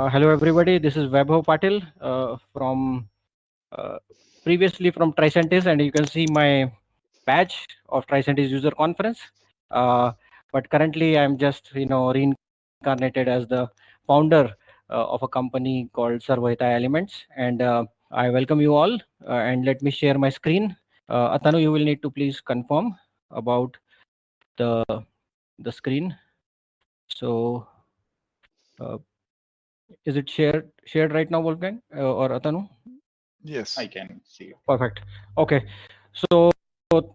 Hello, everybody. This is Vaibhav Patil from uh, previously from Tricentis, and you can see my badge of Tricentis User Conference. Uh, but currently, I'm just reincarnated as the founder of a company called Sarvhitay Elements, and I welcome you all. And let me share my screen. Atanu, you will need to please confirm about the the screen. So, uh, is it shared right now, Wolfgang or Atanu? Yes. I can see it. Perfect. Okay. So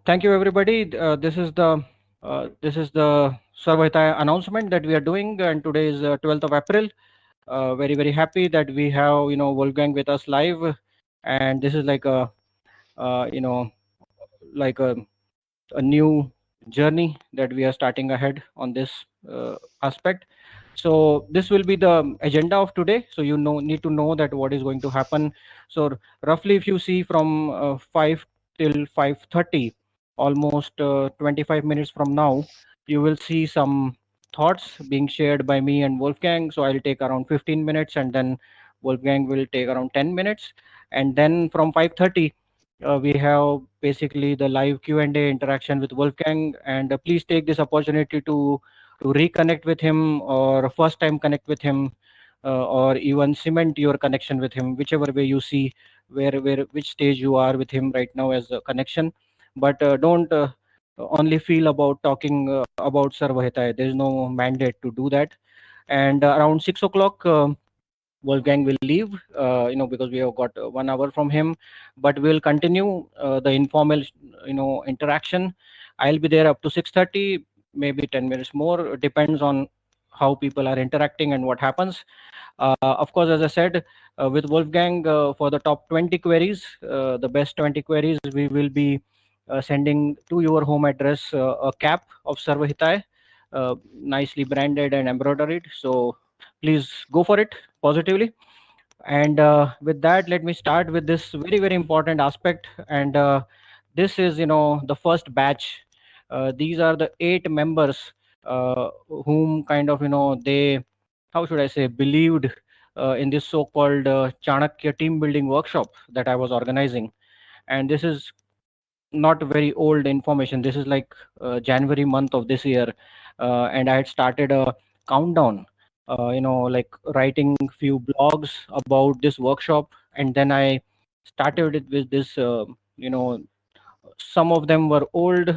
thank you, everybody. This is the Sarvhitay announcement that we are doing, and today is 12th of April. Very happy that we have Wolfgang with us live, and this is like a like a new journey that we are starting ahead on this aspect. So this will be the agenda of today, so need to know that what is going to happen. So roughly, if you see from 5 till 5:30, almost 25 minutes from now, you will see some thoughts being shared by me and Wolfgang. So I'll take around 15 minutes, and then Wolfgang will take around 10 minutes, and then from 5:30 we have basically the live Q&A interaction with Wolfgang. And please take this opportunity to reconnect with him, or first time connect with him, or even cement your connection with him, whichever way you see where which stage you are with him right now as a connection. But don't only feel about talking about Sarvhitay. There is no mandate to do that. And around 6 o'clock. Wolfgang will leave, because we have got 1 hour from him, but we'll continue the informal, interaction. I'll be there up to 6:30, maybe 10 minutes more. Depends on how people are interacting and what happens. Of course, as I said, with Wolfgang, for the top 20 queries, the best 20 queries, we will be sending to your home address a cap of Sarvhitai, nicely branded and embroidered. So please go for it positively. And with that, let me start with this very important aspect. And this is, the first batch. These are the 8 members whom kind of, they, how should I say, believed in this so-called Chanakya team building workshop that I was organizing. And this is not very old information. This is like January month of this year, and I had started a countdown. Like writing few blogs about this workshop, and then I started it with this. Some of them were old,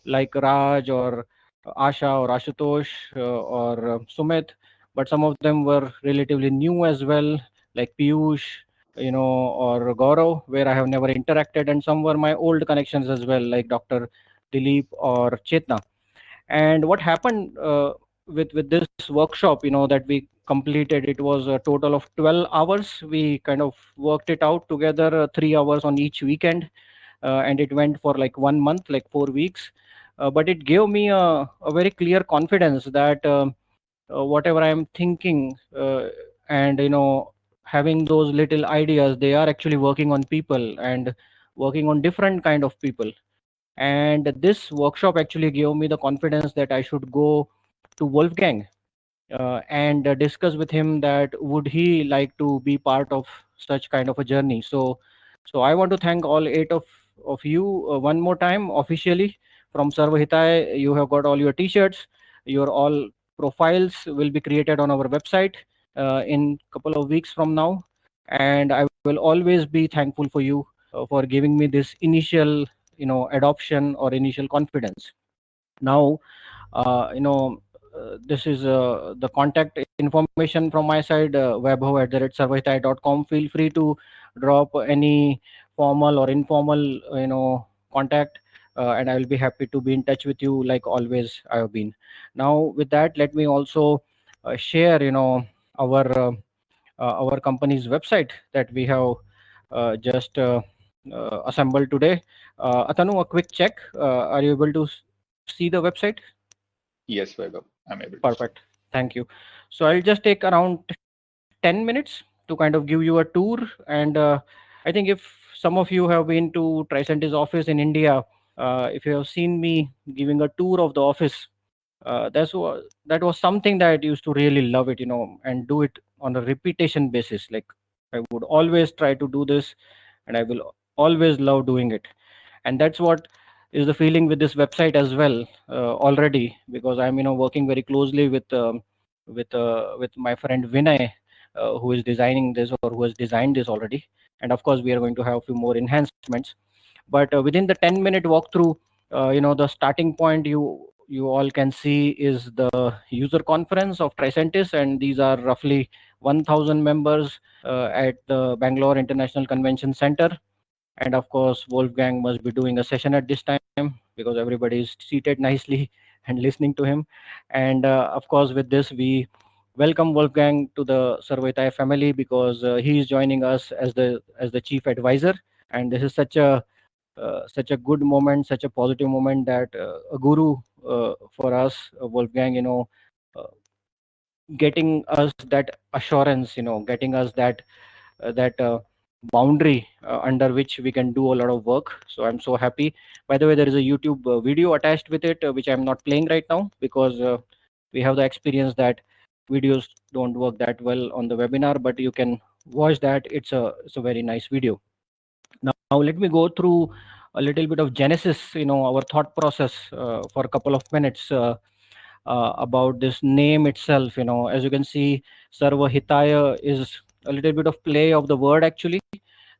like Raj or Asha or Ashutosh or Sumit, but some of them were relatively new as well, like Piyush, or Gaurav, where I have never interacted, and some were my old connections as well, like Dr. Dilip or Chetna. And what happened with this workshop, that we completed, it was a total of 12 hours. We kind of worked it out together, 3 hours on each weekend, and it went for like 1 month, like 4 weeks. But it gave me a very clear confidence that whatever I am thinking, and having those little ideas, they are actually working on people and working on different kind of people. And this workshop actually gave me the confidence that I should go to Wolfgang and discuss with him that would he like to be part of such kind of a journey. So I want to thank all 8 of you one more time officially from Sarvhitai. You have got all your t-shirts. Your all profiles will be created on our website in couple of weeks from now, and I will always be thankful for you for giving me this initial adoption or initial confidence. Now, this is the contact information from my side, vaibhav@sarvhitai.com. Feel free to drop any formal or informal contact, and I will be happy to be in touch with you like always I have been. Now with that, let me also share our our company's website that we have just assembled today. Atanu, a quick check. Are you able to see the website? Yes, Vaibhav, I'm able to see. Perfect. Thank you. So I'll just take around 10 minutes to kind of give you a tour. And I think if some of you have been to Tricentis office in India, if you have seen me giving a tour of the office, that was something that I used to really love it, and do it on a repetition basis. Like, I would always try to do this, and I will always love doing it. And that's what is the feeling with this website as well, already, because I'm working very closely with my friend Vinay, who is designing this, or who has designed this already. And of course, we are going to have a few more enhancements. But within the 10-minute walkthrough, the starting point you all can see is the user conference of Tricentis, and these are roughly 1000 members at the Bangalore International Convention Center. And of course, Wolfgang must be doing a session at this time, because everybody is seated nicely and listening to him. And of course, with this, we welcome Wolfgang to the Sarvhitay family, because he is joining us as the chief advisor. And this is such a good moment, such a positive moment, that a guru for us, Wolfgang, uh, getting us that assurance, getting us that boundary under which we can do a lot of work. So I'm so happy. By the way, there is a YouTube video attached with it, which I'm not playing right now, because we have the experience that videos don't work that well on the webinar, but you can watch that. It's a very nice video. Now let me go through a little bit of genesis, our thought process for a couple of minutes, about this name itself. As you can see, Sarva Hitaya is a little bit of play of the word, actually,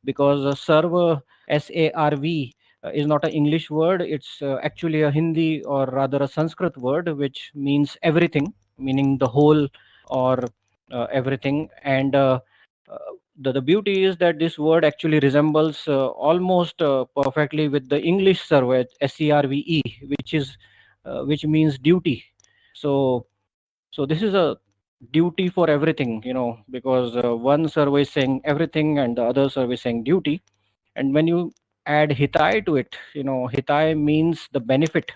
because Sarva, Sarv, is not an English word. It's actually a Hindi, or rather a Sanskrit word, which means everything, meaning the whole, or everything. And uh, the beauty is that this word actually resembles almost perfectly with the English Sarva, Serve, which means duty. So so this is a duty for everything, because one survey is saying everything and the other survey is saying duty. And when you add hitai to it, hitai means the benefit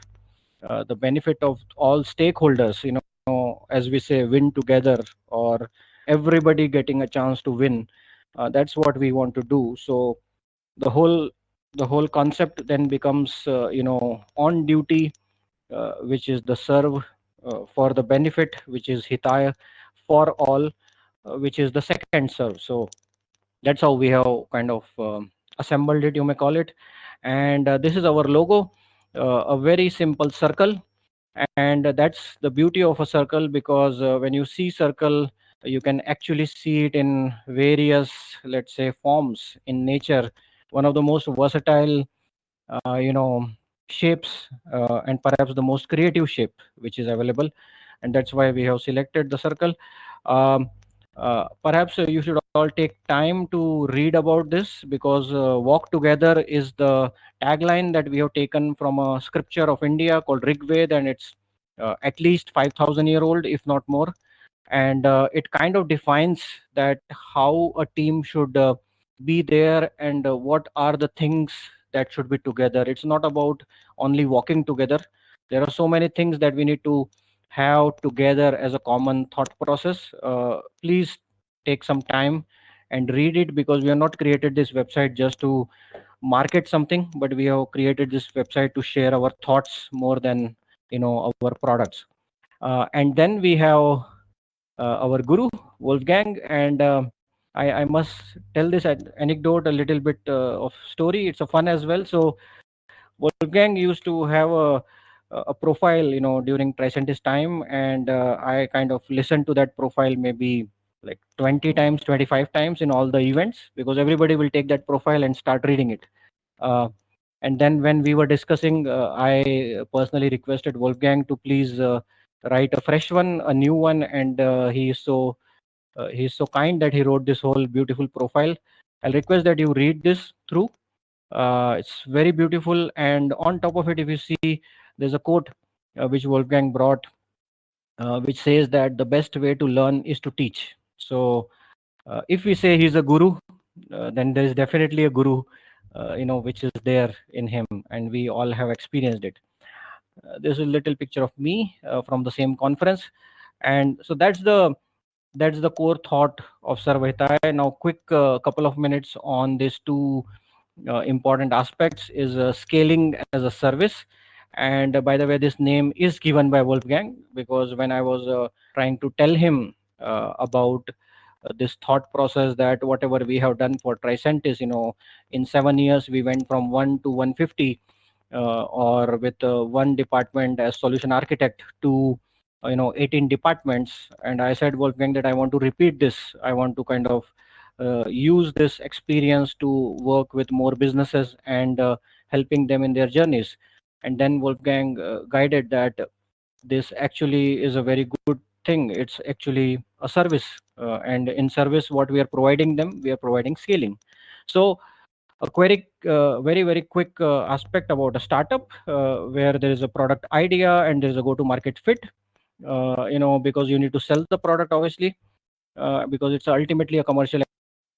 of all stakeholders, as we say, win together, or everybody getting a chance to win. That's what we want to do. So the whole the whole concept then becomes, on duty, which is the serve, for the benefit, which is hitaya, for all, which is the second serve. So that's how we have kind of assembled it, you may call it. And this is our logo, a very simple circle. And that's the beauty of a circle, because when you see circle, you can actually see it in various, let's say, forms in nature. One of the most versatile shapes, and perhaps the most creative shape which is available. And that's why we have selected the circle. Perhaps you should all take time to read about this, because walk together is the tagline that we have taken from a scripture of India called Rig Ved, and it's at least 5000-year old, if not more. And it kind of defines that how a team should be there, and what are the things that should be together. It's not about only walking together. There are so many things that we need to have together as a common thought process. Please take some time and read it, because we have not created this website just to market something, but we have created this website to share our thoughts more than our products. And then we have our guru Wolfgang. And I must tell this anecdote, a little bit of story. It's a fun as well. So Wolfgang used to have a profile, during Tricentis time, and I kind of listened to that profile maybe like 20 times, 25 times in all the events, because everybody will take that profile and start reading it. Uh, and then when we were discussing, I personally requested Wolfgang to please write a fresh one, a new one. And he's so kind that he wrote this whole beautiful profile. I'll request that you read this through. It's very beautiful. And on top of it, if you see, there's a quote which Wolfgang brought, which says that the best way to learn is to teach. So if we say he's a guru, then there is definitely a guru, which is there in him, and we all have experienced it. There's a little picture of me from the same conference. And so that's the core thought of Sarvhitay. Now, quick couple of minutes on these two important aspects is scaling as a service. And by the way, this name is given by Wolfgang, because when I was trying to tell him about this thought process that whatever we have done for Tricentis, in 7 years we went from 1 to 150, or with one department as solution architect to 18 departments. And I said, Wolfgang, that I want to repeat this. I want to kind of use this experience to work with more businesses and helping them in their journeys. And then Wolfgang guided that this actually is a very good thing. It's actually a service, and in service what we are providing them, we are providing scaling. So a very quick aspect about a startup, where there is a product idea and there is a go to market fit, because you need to sell the product, obviously, because it's ultimately a commercial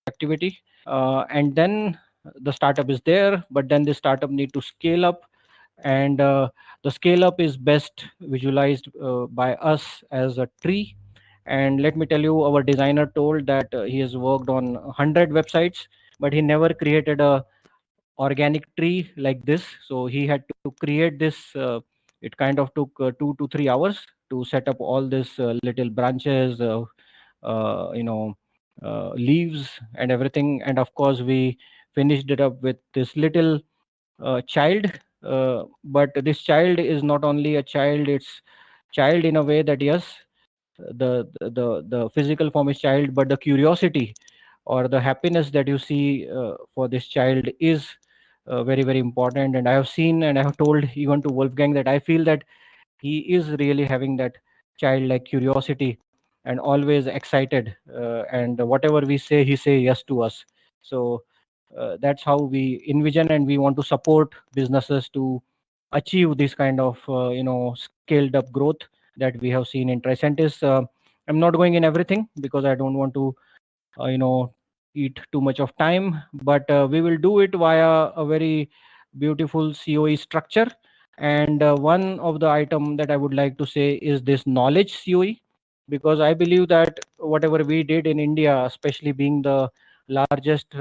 activity. And then the startup is there, but then the startup need to scale up. And the scale up is best visualized by us as a tree. And let me tell you, our designer told that he has worked on 100 websites, but he never created a organic tree like this. So he had to create this. It kind of took 2 to 3 hours to set up all this little branches, leaves and everything. And of course, we finished it up with this little child. But this child is not only a child; it's child in a way that, yes, the physical form is child, but the curiosity or the happiness that you see for this child is very important. And I have seen, and I have told even to Wolfgang, that I feel that he is really having that childlike curiosity and always excited, and whatever we say, he say yes to us. So that's how we envision, and we want to support businesses to achieve this kind of scaled up growth that we have seen in Tricentis. I'm not going in everything because I don't want to eat too much of time, but we will do it via a very beautiful COE structure. And one of the item that I would like to say is this knowledge COE, because I believe that whatever we did in India, especially being the largest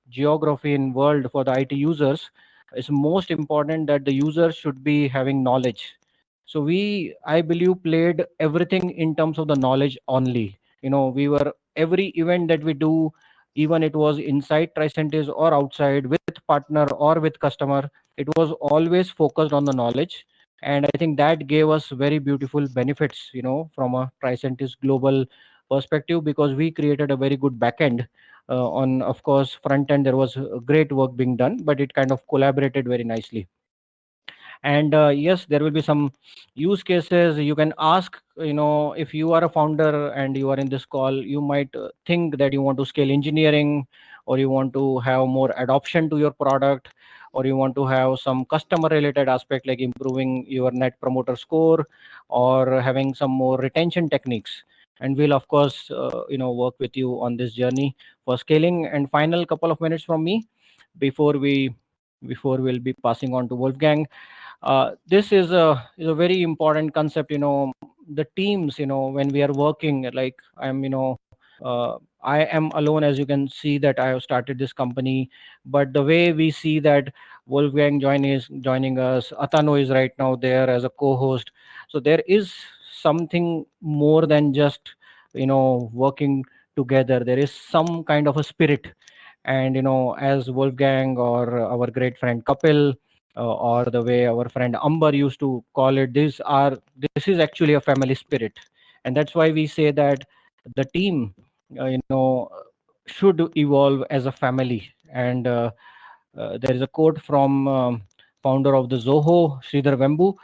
geography in world for the IT users, it's most important that the user should be having knowledge. So we, I believe, played everything in terms of the knowledge only. We were, every event that we do, even it was inside Tricentis or outside with partner or with customer, it was always focused on the knowledge. And I think that gave us very beautiful benefits, from a Tricentis global perspective, because we created a very good backend. On, of course, front end there was great work being done, but it kind of collaborated very nicely. And yes, there will be some use cases you can ask. If you are a founder and you are in this call, you might think that you want to scale engineering, or you want to have more adoption to your product, or you want to have some customer related aspect like improving your net promoter score, or having some more retention techniques. And we'll of course work with you on this journey for scaling. And final couple of minutes from me before we'll be passing on to Wolfgang. This is a very important concept. The teams, when we are working, like I am alone, as you can see that I have started this company. But the way we see that Wolfgang is joining us, Atano is right now there as a co-host. So there is something more than just working together. There is some kind of a spirit. And as Wolfgang or our great friend Kapil, or the way our friend Amber used to call it, this is actually a family spirit. And that's why we say that the team should evolve as a family. And there is a quote from founder of the Zoho, Sridhar Vembu.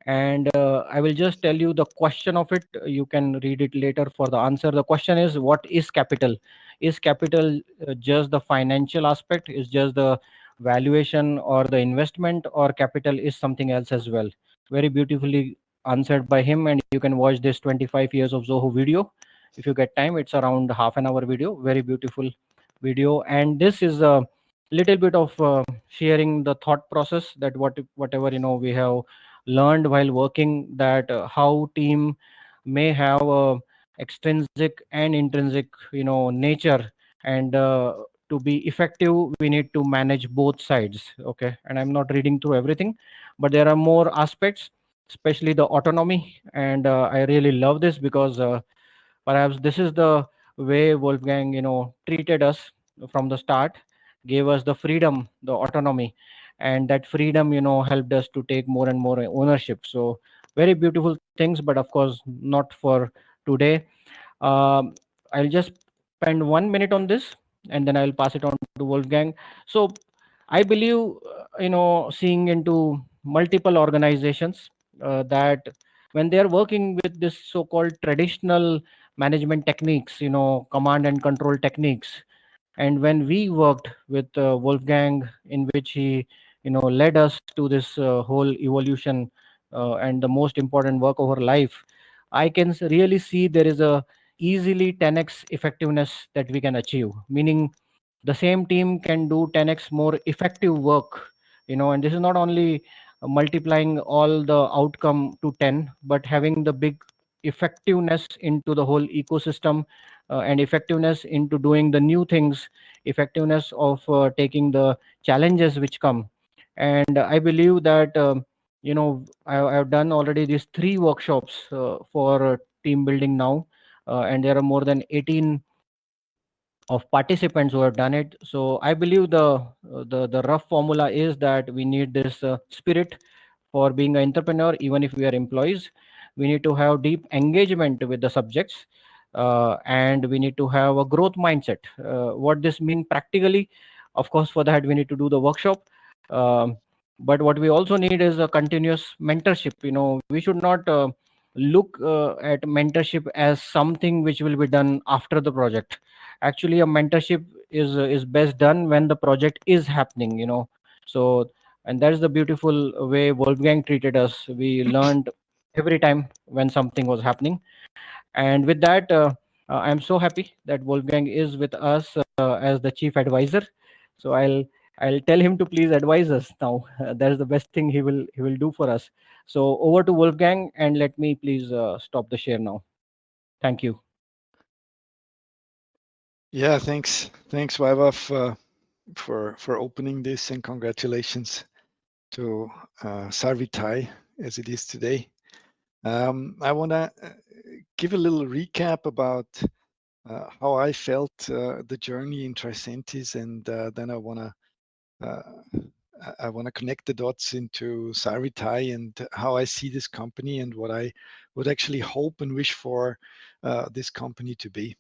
And I will just tell you the question of it. You can read it later for the answer. The question is, what is capital? Is capital just the financial aspect? Is just the valuation or the investment, or capital is something else as well? Very beautifully answered by him. And you can watch this 25 years of Zoho video if you get time. It's around half an hour video, very beautiful video. And this is a little bit of sharing the thought process, that whatever we have learned while working, that how team may have a extrinsic and intrinsic nature. And to be effective, we need to manage both sides. Okay, and I'm not reading through everything, but there are more aspects, especially the autonomy. And I really love this because perhaps this is the way Wolfgang, treated us from the start, gave us the freedom, the autonomy, and that freedom, helped us to take more and more ownership. So very beautiful things, but of course not for today. um, I'll just spend 1 minute on this, and then I'll pass it on to Wolfgang. So I believe, seeing into multiple organizations, that when they are working with this so-called traditional management techniques, command and control techniques, and when we worked with Wolfgang, in which he, led us to this whole evolution, and the most important work of our life, I can really see there is a easily 10x effectiveness that we can achieve, meaning the same team can do 10x more effective work, and this is not only multiplying all the outcome to 10, but having the big effectiveness into the whole ecosystem, and effectiveness into doing the new things, effectiveness of taking the challenges which come. And I believe that, I've done already these three workshops for team building now, and there are more than 18 of participants who have done it. So I believe the rough formula is that we need this spirit for being an entrepreneur. Even if we are employees, we need to have deep engagement with the subjects, and we need to have a growth mindset. What this mean practically? Of course, for that we need to do the workshop. Um, but what we also need is a continuous mentorship. We should not look at mentorship as something which will be done after the project. Actually, a mentorship is best done when the project is happening. So, and that is the beautiful way Wolfgang treated us. We learned every time when something was happening. And with that, I'm so happy that Wolfgang is with us as the chief advisor. So I'll tell him to please advise us now. That is the best thing he will do for us. So over to Wolfgang, and let me please stop the share now. Thank you. Yeah, thanks, Vaibhav, for opening this, and congratulations to Sarvhitay as it is today. I want to give a little recap about how I felt the journey in Tricentis, and then uh, I want to connect the dots into Sarvhitay and how I see this company and what I would actually hope and wish for this company to be.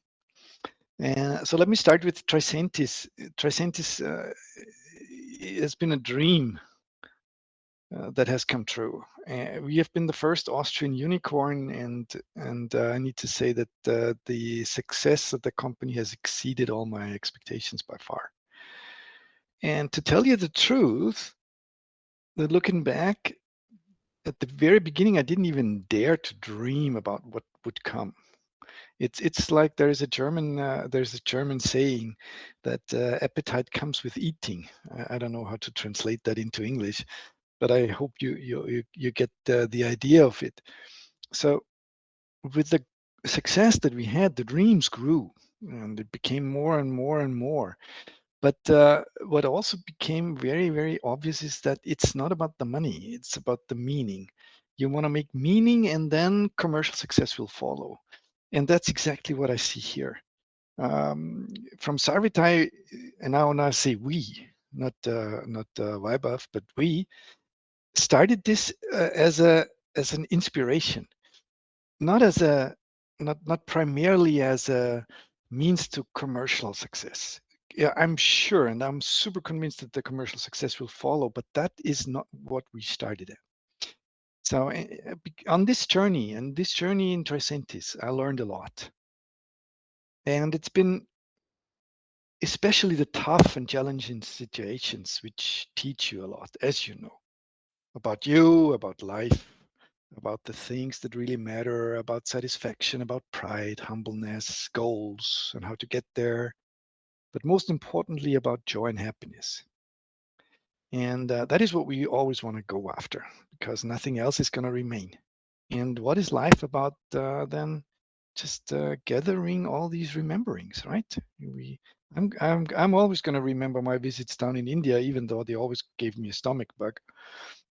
And so let me start with Tricentis. Tricentis has been a dream that has come true. We have been the first Austrian unicorn, and I need to say that the success of the company has exceeded all my expectations by far. And to tell you the truth, that looking back at the very beginning, I didn't even dare to dream about what would come. It's like there's a German saying that appetite comes with eating. I don't know how to translate that into English, but I hope you get the idea of it. So with the success that we had, the dreams grew, and it became more and more and more. But what also became very, very obvious is that it's not about the money, it's about the meaning. You want to make meaning, and then commercial success will follow. And that's exactly what I see here. From Sarvhitay, and now when I say we, not Vaibhav, but we started this as an inspiration, not as a not primarily as a means to commercial success. Yeah, I'm sure, and I'm super convinced that the commercial success will follow, but that is not what we started at. So on this journey, and this journey in Tricentis, I learned a lot. And it's been especially the tough and challenging situations which teach you a lot, as you, about life, about the things that really matter, about satisfaction, about pride, humbleness, goals, and how to get there, but most importantly, about joy and happiness. And that is what we always want to go after, because nothing else is going to remain. And what is life about then? Just gathering all these rememberings, right? I'm always going to remember my visits down in India, even though they always gave me a stomach bug.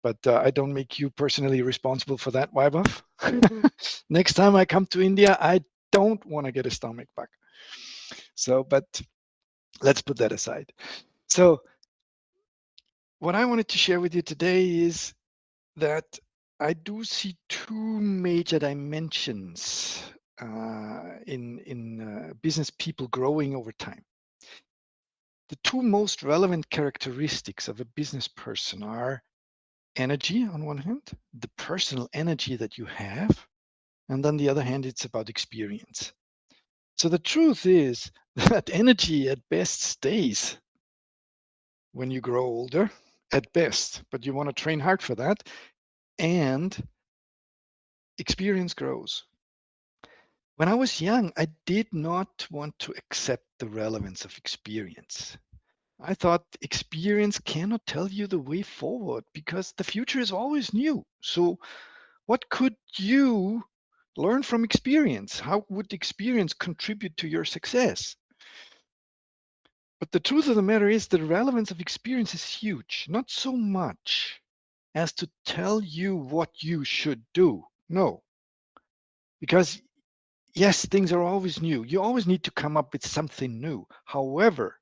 But I don't make you personally responsible for that, Vaibhav. Next time I come to India, I don't want to get a stomach bug. So, but let's put that aside. So, what I wanted to share with you today is that I do see two major dimensions in business people growing over time. The two most relevant characteristics of a business person are energy on one hand, the personal energy that you have, and on the other hand, it's about experience. So the truth is that energy at best stays when you grow older, at best, but you want to train hard for that, and experience grows. When I was young, I did not want to accept the relevance of experience. I thought experience cannot tell you the way forward because the future is always new. So, what could you learn from experience? How would experience contribute to your success? But the truth of the matter is, the relevance of experience is huge, not so much as to tell you what you should do. No, because yes, things are always new. You always need to come up with something new. However,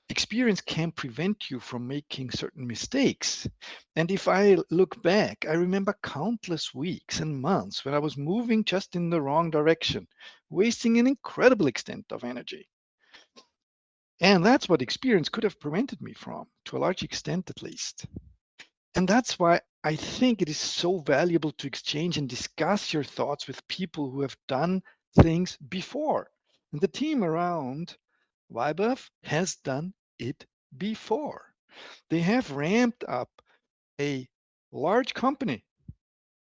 experience can prevent you from making certain mistakes. And if I look back, I remember countless weeks and months when I was moving just in the wrong direction, wasting an incredible extent of energy. And that's what experience could have prevented me from, to a large extent at least. And that's why I think it is so valuable to exchange and discuss your thoughts with people who have done things before. And the team around Vaibhav has done it before. They have ramped up a large company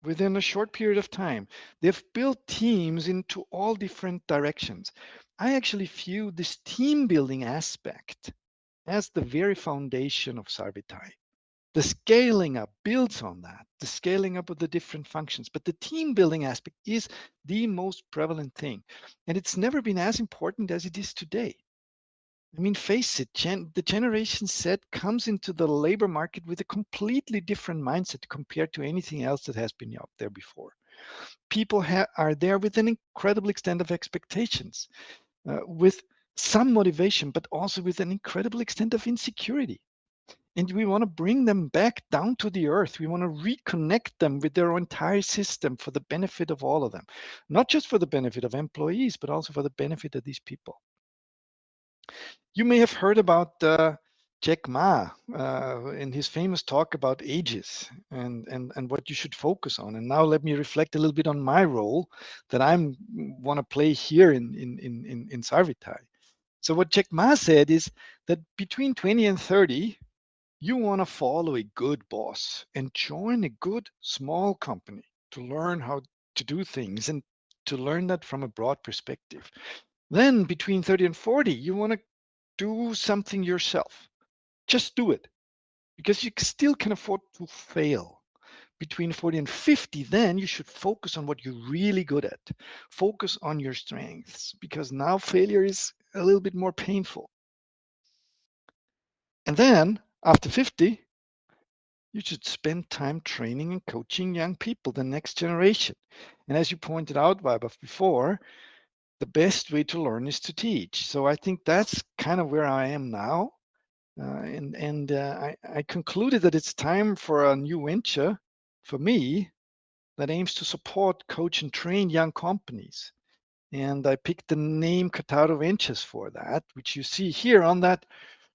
within a short period of time. They've built teams into all different directions. I actually view this team building aspect as the very foundation of Sarvhitay. The scaling up builds on that, the scaling up of the different functions. But the team building aspect is the most prevalent thing. And it's never been as important as it is today. I mean, face it, the Generation Z comes into the labor market with a completely different mindset compared to anything else that has been out there before. People are there with an incredible extent of expectations, with some motivation, but also with an incredible extent of insecurity. And we want to bring them back down to the earth. We want to reconnect them with their entire system for the benefit of all of them, not just for the benefit of employees, but also for the benefit of these people. You may have heard about Jack Ma in his famous talk about ages and what you should focus on. And now let me reflect a little bit on my role that I want to play here in Sarvhitay. So what Jack Ma said is that between 20 and 30, you want to follow a good boss and join a good small company to learn how to do things and to learn that from a broad perspective. Then between 30 and 40, you want to do something yourself. Just do it because you still can afford to fail. Between 40 and 50, then you should focus on what you're really good at. Focus on your strengths because now failure is a little bit more painful. And then after 50, you should spend time training and coaching young people, the next generation. And as you pointed out, Vaibhav, before, the best way to learn is to teach. So I think that's kind of where I am now. I concluded that it's time for a new venture for me that aims to support, coach, and train young companies. And I picked the name Kataro Ventures for that, which you see here on that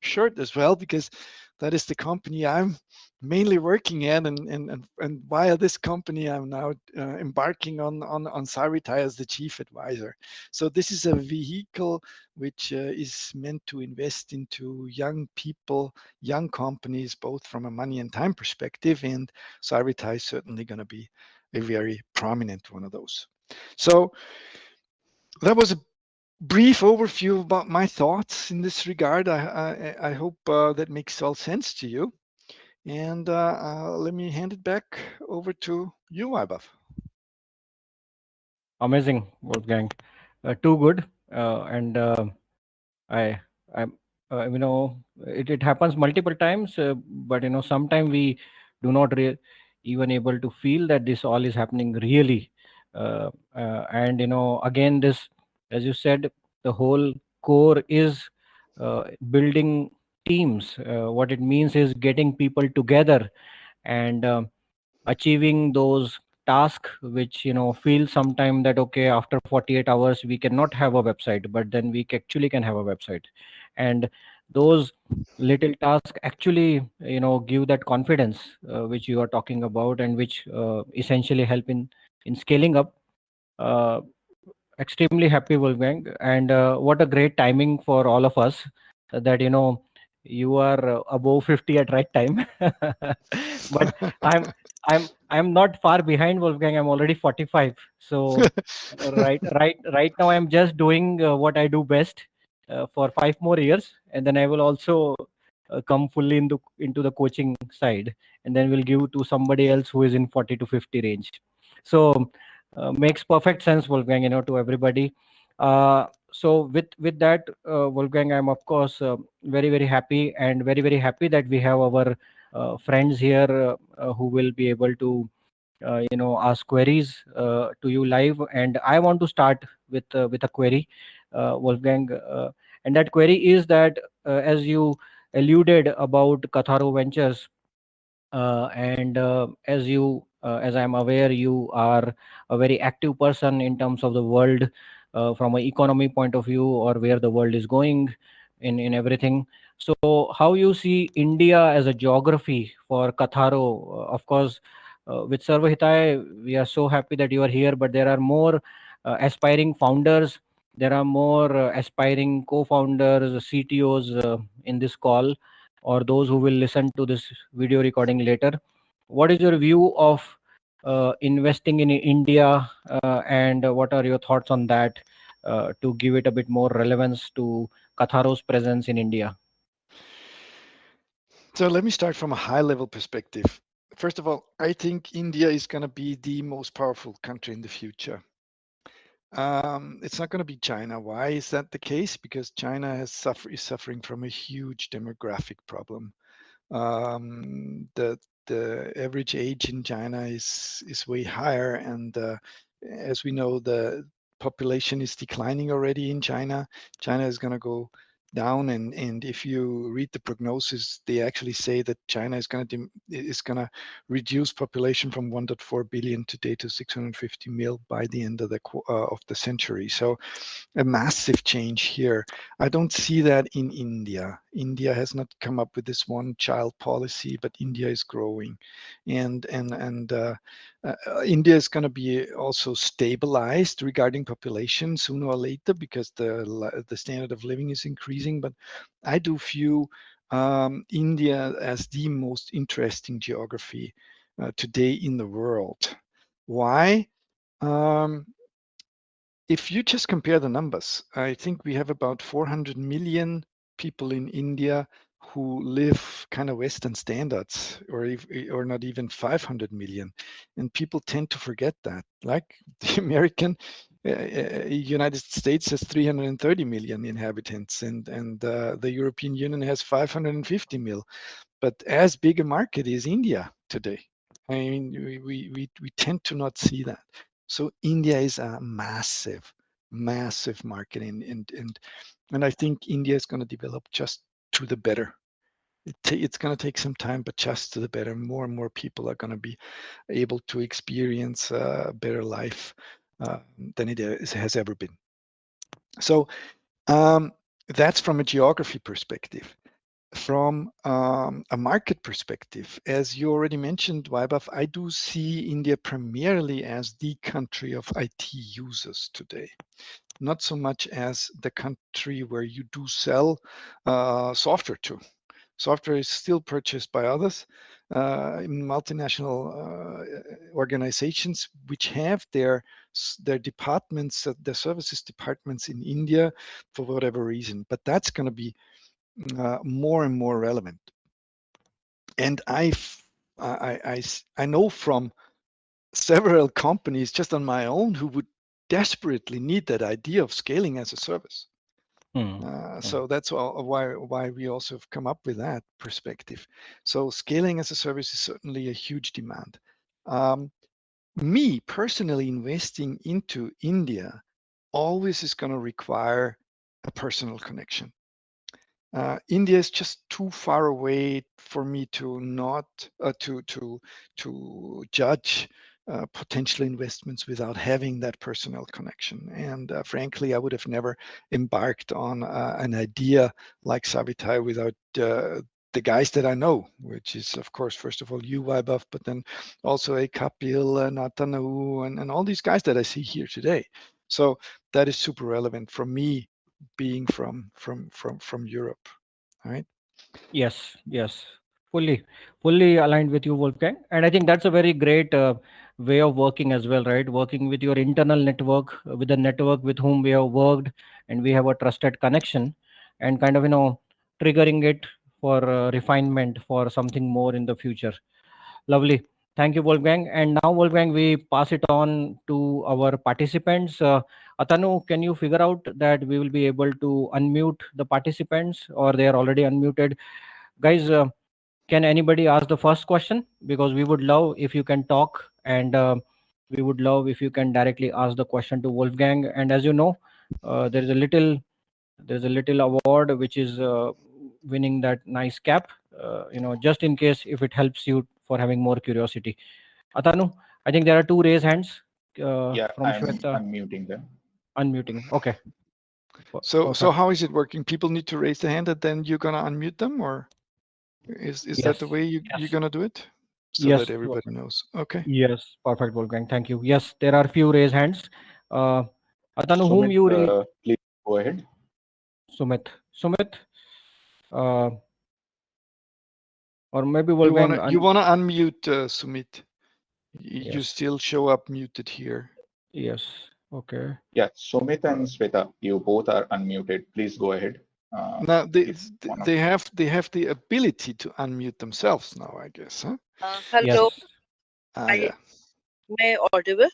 shirt as well, because that is the company I'm mainly working at, and via this company I'm now embarking on Sarvhitay as the chief advisor. So this is a vehicle which is meant to invest into young people, young companies, both from a money and time perspective, and Sarvhitay is certainly going to be a very prominent one of those. So that was a brief overview about my thoughts in this regard. I hope that makes all sense to you. And let me hand it back over to you, Vaibhav. Amazing, Wolfgang. Too good. And I, I, it happens multiple times, but sometimes we do not even able to feel that this all is happening really. And again, this, as you said, the whole core is building teams. What it means is getting people together and achieving those tasks which feel sometime that okay, after 48 hours we cannot have a website, but then we actually can have a website. And those little tasks actually give that confidence which you are talking about, and which essentially help in scaling up. uh, Extremely happy, Wolfgang, and what a great timing for all of us that you are above 50 at right time. But I'm not far behind, Wolfgang. I'm already 45. So right now I'm just doing what I do best for 5 more years, and then I will also come fully into the coaching side, and then we'll give to somebody else who is in 40 to 50 range. So makes perfect sense, Wolfgang, to everybody. So with that, Wolfgang, I'm of course very very happy, and very very happy that we have our friends here who will be able to ask queries to you live. And I want to start with a query, Wolfgang, and that query is that as you alluded about Katharo Ventures, and as I'm aware, you are a very active person in terms of the world, from an economy point of view, or where the world is going in everything. So how you see India as a geography for Katharo? Of course, with Sarvhitay, we are so happy that you are here, but there are more aspiring founders, there are more aspiring co-founders, CTOs in this call, or those who will listen to this video recording later. What is your view of investing in India, and what are your thoughts on that, to give it a bit more relevance to Katharo's presence in India? So let me start from a high level perspective. First of all, I think India is going to be the most powerful country in the future. It's not going to be China. Why is that the case? Because China is suffering from a huge demographic problem. The average age in China is way higher, and as we know, the population is declining already in China. China is going to go down, and if you read the prognosis, they actually say that China is going to reduce population from 1.4 billion today to 650 mil by the end of the century. So a massive change here. I don't see that in India. India has not come up with this one child policy, but India is growing, and India is going to be also stabilized regarding population sooner or later because the standard of living is increasing. But I do view India as the most interesting geography today in the world. Why? Um, if you just compare the numbers, I think we have about 400 million people in India who live kind of Western standards, or not even 500 million, and people tend to forget that. Like the United States has 330 million inhabitants, and the European Union has 550 mil. But as big a market is India today. I mean, we tend to not see that. So India is a massive, massive market, and I think India is going to develop just to the better. It's going to take some time, but just to the better. More and more people are going to be able to experience a better life than has ever been. So that's from a geography perspective. From a market perspective, as you already mentioned, Vaibhav, I do see India primarily as the country of IT users today, not so much as the country where you do sell software to. Software is still purchased by others, multinational organizations, which have their departments, their services departments in India for whatever reason. But that's going to be more and more relevant. And I know from several companies just on my own who would desperately need that idea of scaling as a service. So that's why we also have come up with that perspective. So scaling as a service is certainly a huge demand. Me personally investing into India always is going to require a personal connection. India is just too far away for me to not to judge potential investments without having that personal connection. And frankly, I would have never embarked on an idea like Sarvhitay without the guys that I know, which is, of course, first of all, you, Vaibhav, but then also a Kapil, Natanu, and all these guys that I see here today. So that is super relevant for me, being from Europe, right? Yes, yes, fully aligned with you, Wolfgang. And I think that's a very great way of working as well, right? Working with your internal network, with the network with whom we have worked, and we have a trusted connection, and kind of triggering it for refinement for something more in the future. Lovely. Thank you, Wolfgang. And now, Wolfgang, we pass it on to our participants. Atanu, can you figure out that we will be able to unmute the participants, or they are already unmuted? Guys, can anybody ask the first question? Because we would love if you can talk, and we would love if you can directly ask the question to Wolfgang. And as you know, there is a little award which is winning that nice cap. Just in case if it helps you for having more curiosity. Atanu, I think there are two raised hands Yeah, from I'm Shweta. unmuting them. Unmuting. Okay. So Perfect. how is it working? People need to raise the hand and then you're gonna unmute them, or is that Yes. the way you're Yes. gonna do it? So that Yes. everybody knows. Okay. Yes. Perfect, Wolfgang. Thank you. Yes, there are few raised hands. Uh, Atanu, whom Sumit, you please go ahead. Sumit. Sumit. Uh, or maybe You Wolfgang. wanna unmute Sumit. You Yes. still show up muted here. Yes. Okay. Yeah, Sumit Uh, and Sweta, you both are unmuted. Please go ahead. Now If one of they have the ability to unmute themselves now, I guess, huh? Yes. Hello, Yeah. am I audible?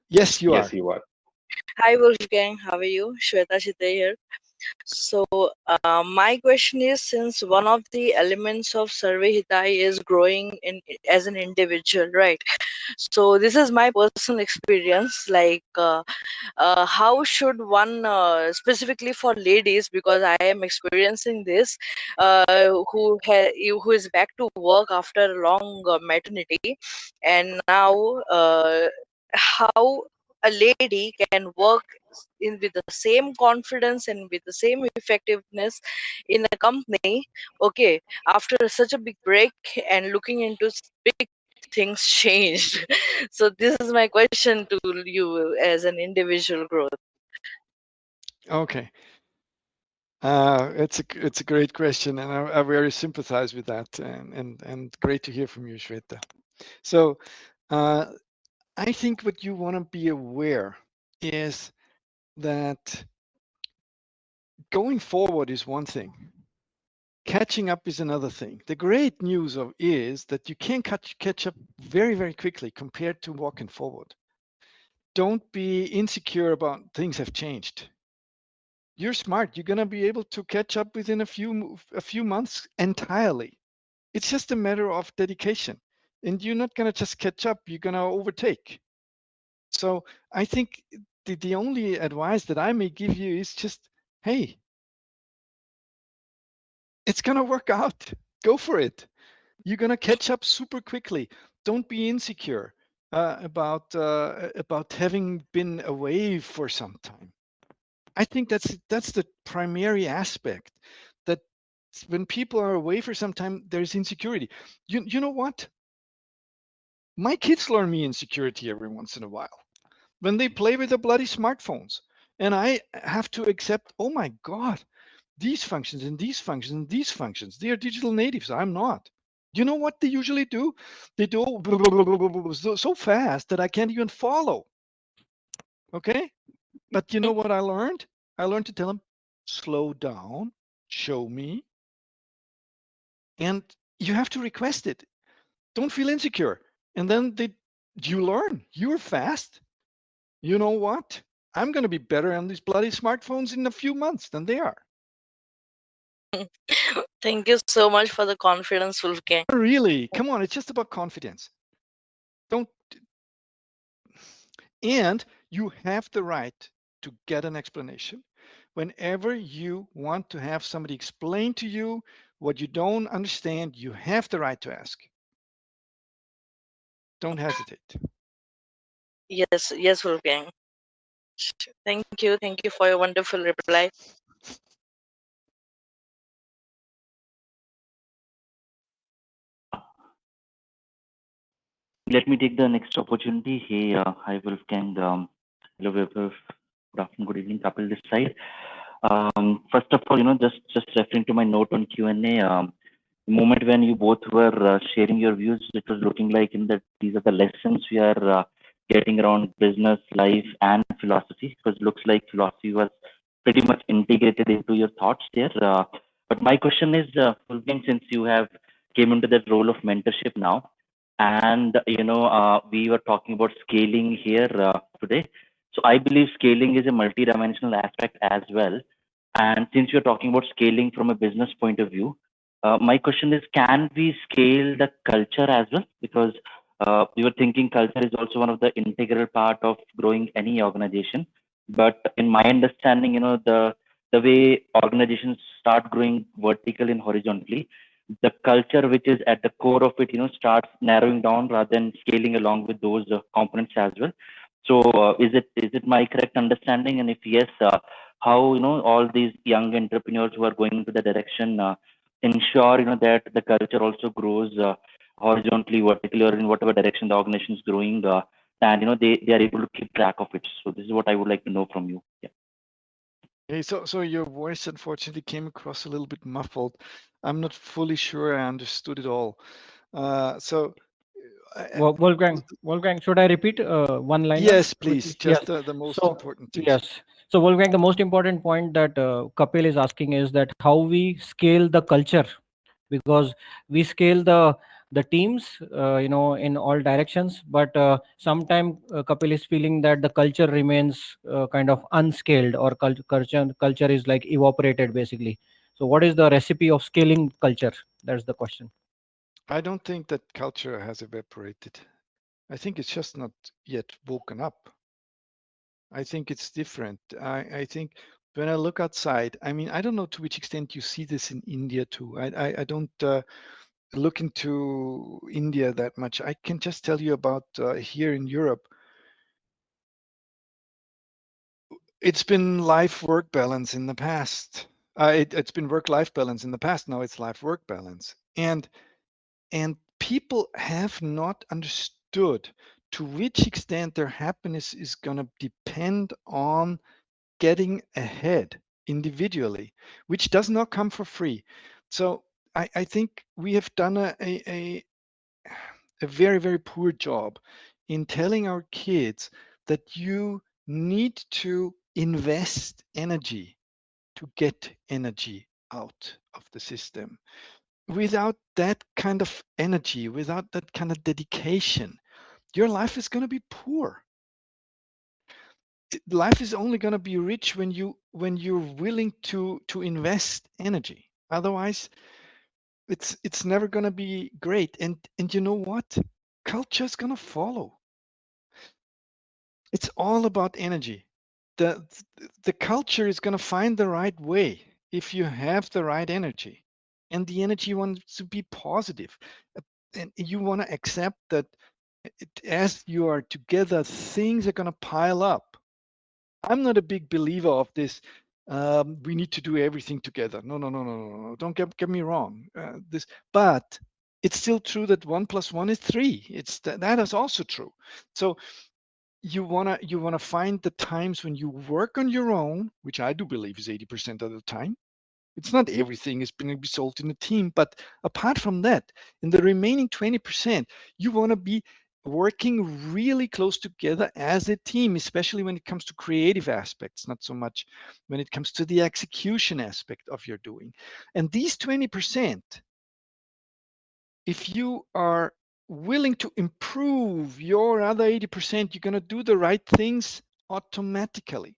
Yes, you yes, are. you are. Hi Wolfgang, how are you? Shweta Shite here. So, my question is, since one of the elements of Sarvhitay is growing in as an individual, right? So this is my personal experience. Like, how should one, specifically for ladies, because I am experiencing this, who is back to work after a long maternity, and now, how a lady can work with the same confidence and with the same effectiveness in a company, okay, after such a big break and looking into big things changed. So this is my question to you as an individual growth. Okay. It's a great question, and I very sympathize with that, and great to hear from you, Shweta. So, I think what you want to be aware is that going forward is one thing. Catching up is another thing. The great news is that you can catch up very, very quickly compared to walking forward. Don't be insecure about things have changed. You're smart. You're gonna be able to catch up within a few months entirely. It's just a matter of dedication, and you're not gonna just catch up. You're gonna overtake. So I think the only advice that I may give you is just, hey, it's gonna work out. Go for it. You're gonna catch up super quickly. Don't be insecure about having been away for some time. I think that's the primary aspect, that when people are away for some time, there's insecurity. You know what? My kids learn me insecurity every once in a while when they play with the bloody smartphones, and I have to accept, oh my God, these functions and these functions and these functions, they are digital natives. I'm not. You know what they usually do? They do so fast that I can't even follow. Okay? But you know what I learned? I learned to tell them, slow down, show me. And you have to request it. Don't feel insecure. And then you learn. You're fast. You know what? I'm going to be better on these bloody smartphones in a few months than they are. Thank you so much for the confidence, Wolfgang. Really, come on. It's just about confidence. Don't. And you have the right to get an explanation. Whenever you want to have somebody explain to you what you don't understand, you have the right to ask. Don't hesitate. Yes, yes, Wolfgang. Thank you for your wonderful reply. Let me take the next opportunity. Hey, hi Wolfgang. Hello, Vaibhav. Good afternoon, good evening, Kapil this side. First of all, just referring to my note on Q&A, the moment when you both were sharing your views, it was looking like in that these are the lessons we are getting around business, life, and philosophy. Because it looks like philosophy was pretty much integrated into your thoughts there. But my question is, Wolfgang, since you have came into that role of mentorship now, and we were talking about scaling here today. So I believe scaling is a multi-dimensional aspect as well. And since you're talking about scaling from a business point of view, my question is, can we scale the culture as well? Because we were thinking culture is also one of the integral part of growing any organization. But in my understanding, the way organizations start growing vertically and horizontally, the culture which is at the core of it, starts narrowing down rather than scaling along with those components as well. So is it my correct understanding? And if yes, how all these young entrepreneurs who are going into the direction ensure that the culture also grows horizontally, vertically, or in whatever direction the organization is growing, and they are able to keep track of it. So this is what I would like to know from you. Yeah. Hey, so your voice unfortunately came across a little bit muffled. I'm not fully sure I understood it all. So, Wolfgang, should I repeat one liner yes, please, quickly? Yes. just the most So, important things. yes. So, Wolfgang, the most important point that Kapil is asking is that how we scale the culture, because we scale the teams, in all directions, but sometimes Kapil is feeling that the culture remains kind of unscaled, or culture is like evaporated basically. So, what is the recipe of scaling culture? That's the question. I don't think that culture has evaporated. I think it's just not yet woken up. I think it's different. I think when I look outside, I mean, I don't know to which extent you see this in India too. I don't look into India that much. I can just tell you about here in Europe. It's been life-work balance in the past. It's been work-life balance in the past. Now it's life-work balance. And people have not understood to which extent their happiness is going to depend on getting ahead individually, which does not come for free. So I think we have done a very, very poor job in telling our kids that you need to invest energy to get energy out of the system. Without that kind of energy, without that kind of dedication, your life is going to be poor. Life is only going to be rich when you're willing to invest energy. Otherwise, it's never going to be great. And you know what? Culture is going to follow. It's all about energy. The the culture is going to find the right way if you have the right energy. And the energy wants to be positive. And you want to accept that as you are together, things are going to pile up. I'm not a big believer of this. We need to do everything together. No, no, no, no, no, no. Don't get me wrong. But it's still true that 1 + 1 is 3. That is also true. So you wanna find the times when you work on your own, which I do believe is 80% of the time. It's not everything is going to be solved in a team, but apart from that, in the remaining 20%, you want to be working really close together as a team, especially when it comes to creative aspects, not so much when it comes to the execution aspect of your doing. And these 20%, if you are willing to improve your other 80%, you're going to do the right things automatically.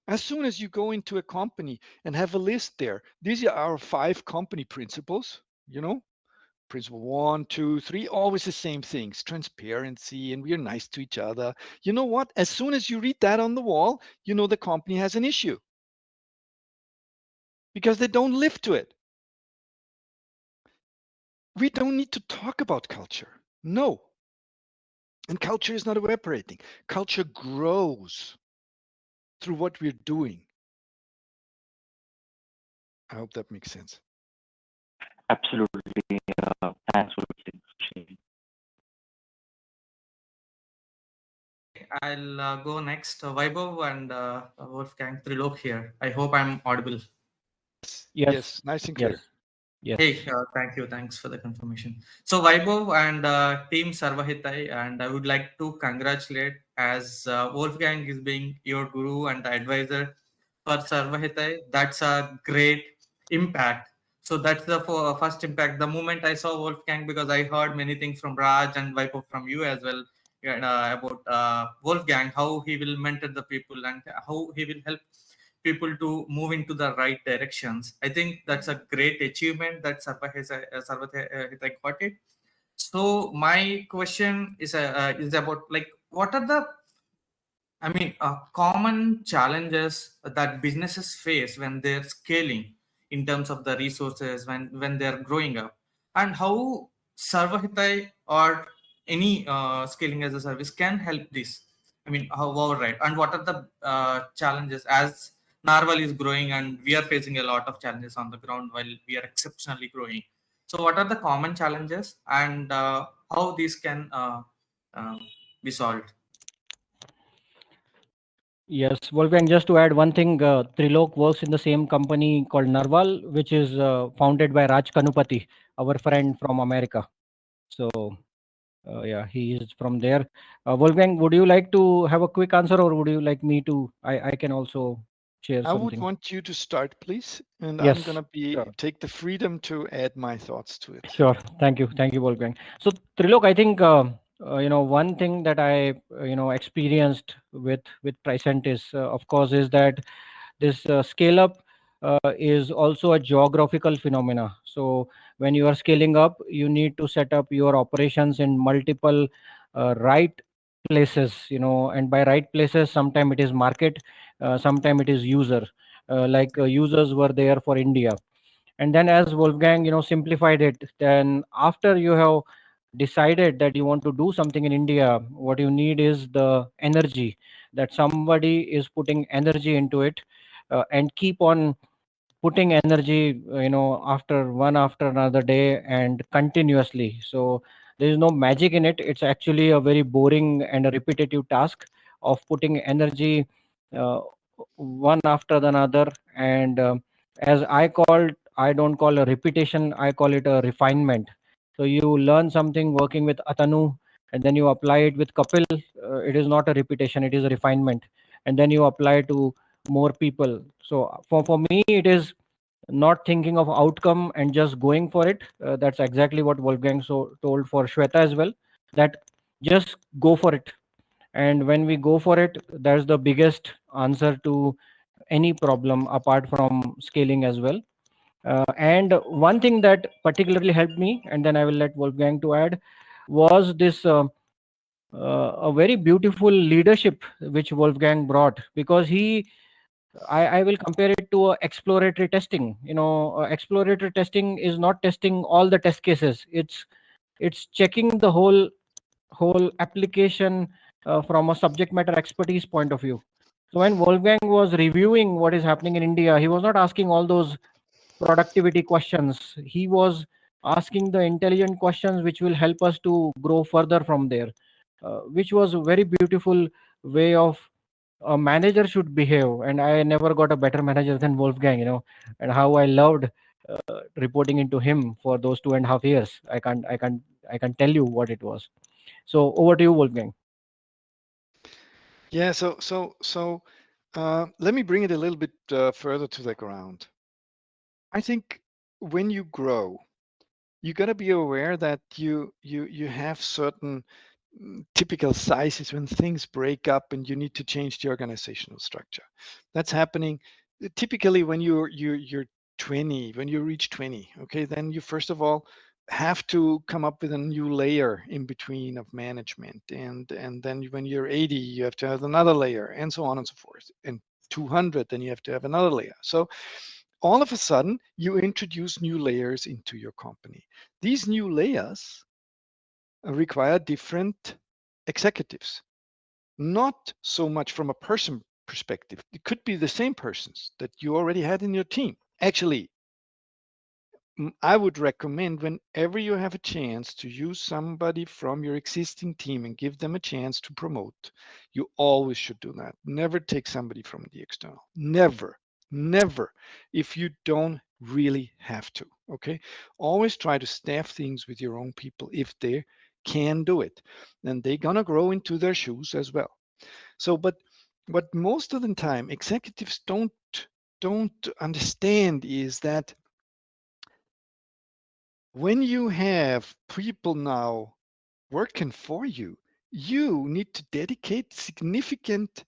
As soon as you go into a company and have a list there, these are our 5 company principles, principle 1, 2, 3, always the same things, transparency, and we are nice to each other. You know what? As soon as you read that on the wall, you know the company has an issue. because they don't live to it. We don't need to talk about culture. No. And culture is not evaporating. Culture grows through what we're doing. I hope that makes sense. Absolutely. Thanks for sharing. I'll go next. Vaibhav and Wolfgang Trilok here. I hope I'm audible. Yes, nice and clear. Yes. Hey, thank you. Thanks for the confirmation. So Vaibhav and team Sarvhitay, and I would like to congratulate as Wolfgang is being your guru and advisor for Sarvhitay. That's a great impact. So that's the first impact. The moment I saw Wolfgang, because I heard many things from Raj and Vaibhav from you as well about Wolfgang, how he will mentor the people and how he will help people to move into the right directions. I think that's a great achievement that Sarvhitay got it. So my question is about like what are the common challenges that businesses face when they're scaling in terms of the resources when they're growing up, and how Sarvhitai or any scaling as a service can help this. How right, and what are the challenges as Narwhal is growing and we are facing a lot of challenges on the ground while we are exceptionally growing. So what are the common challenges and how these can uh, be solved? Yes, Wolfgang, just to add one thing, Trilok works in the same company called Narwal, which is founded by Raj Kanupati, our friend from America. So, yeah, he is from there. Wolfgang, would you like to have a quick answer or would you like me to? I can also share I would something. want you to start, please, and I'm Yes, gonna sure. take the freedom to add my thoughts to it. Sure. Thank you, Wolfgang. So, Trilok, I think one thing that I experienced with Tricent is, of course, is that this scale up is also a geographical phenomena. So when you are scaling up, you need to set up your operations in multiple right places, and by right places, sometimes it is market, sometimes it is user. Users were there for India, and then as Wolfgang simplified it, then after you have decided that you want to do something in India, what you need is the energy, that somebody is putting energy into it, and keep on putting energy, after another day and continuously. So there is no magic in it. It's actually a very boring and a repetitive task of putting energy, uh, one after the another. And as I don't call a repetition, I call it a refinement. So you learn something working with Atanu, and then you apply it with Kapil. It is not a repetition, it is a refinement. And then you apply to more people. So for me, it is not thinking of outcome and just going for it. That's exactly what Wolfgang told for Shweta as well, that just go for it. And when we go for it, that's the biggest answer to any problem apart from scaling as well. And one thing that particularly helped me, and then I will let Wolfgang to add, was this a very beautiful leadership which Wolfgang brought, because I will compare it to exploratory testing. Exploratory testing is not testing all the test cases. It's checking the whole application from a subject matter expertise point of view. So when Wolfgang was reviewing what is happening in India, he was not asking all those productivity questions. He was asking the intelligent questions which will help us to grow further from there, which was a very beautiful way of a manager should behave. And I never got a better manager than Wolfgang, and how I loved reporting into him for those 2.5 years. I can't tell you what it was. So over to you, Wolfgang. Yeah. Let me bring it a little bit further to the ground. I think when you grow, you got to be aware that you have certain typical sizes when things break up and you need to change the organizational structure. That's happening typically when you're 20, when you reach 20. Okay, then you first of all have to come up with a new layer in between of management, and then when you're 80, you have to have another layer, and so on and so forth. And 200, then you have to have another layer. So all of a sudden you introduce new layers into your company. These new layers require different executives, not so much from a person perspective. It could be the same persons that you already had in your team. Actually, I would recommend whenever you have a chance to use somebody from your existing team and give them a chance to promote, you always should do that. Never take somebody from the external. Never, never, if you don't really have to. Okay. Always try to staff things with your own people if they can do it. And they're gonna grow into their shoes as well. So, but what most of the time executives don't understand is that when you have people now working for you, you need to dedicate significant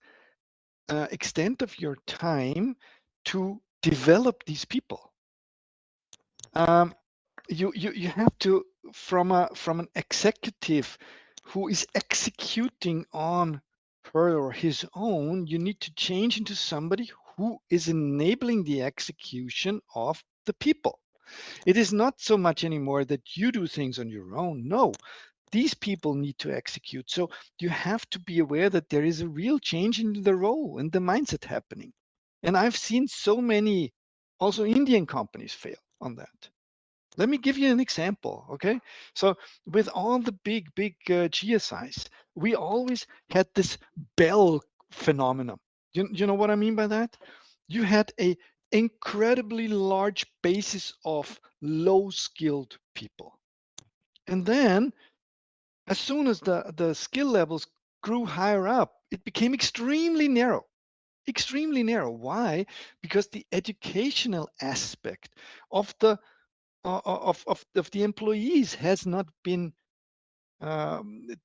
extent of your time to develop these people. You have to from an executive who is executing on her or his own, you need to change into somebody who is enabling the execution of the people. It is not so much anymore that you do things on your own. No, these people need to execute. So you have to be aware that there is a real change in the role and the mindset happening. And I've seen so many also Indian companies fail on that. Let me give you an example, okay? So with all the big GSIs, we always had this bell phenomenon. You know what I mean by that? You had a incredibly large basis of low skilled people. And then as soon as the skill levels grew higher up, it became extremely narrow. Extremely narrow. Why? Because the educational aspect of the of the employees has not been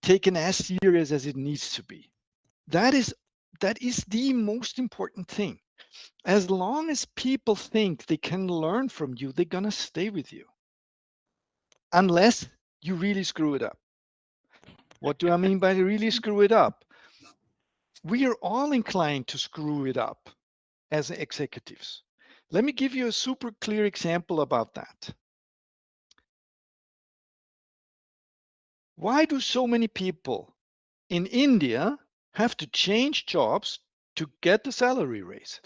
taken as serious as it needs to be. That is the most important thing. As long as people think they can learn from you, they're gonna stay with you, unless you really screw it up. What do I mean by really screw it up? We are all inclined to screw it up as executives. Let me give you a super clear example about that. Why do so many people in India have to change jobs to get the salary raise?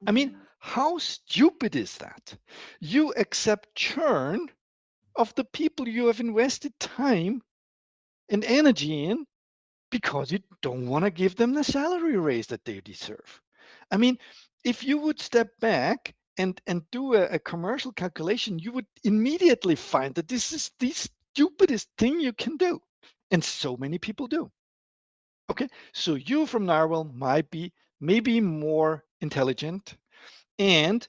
I mean, how stupid is that? You accept churn of the people you have invested time and energy in because you don't want to give them the salary raise that they deserve. I mean, if you would step back and do a commercial calculation, you would immediately find that this is the stupidest thing you can do. And so many people do. Okay, so you from Narwhal might be maybe more intelligent and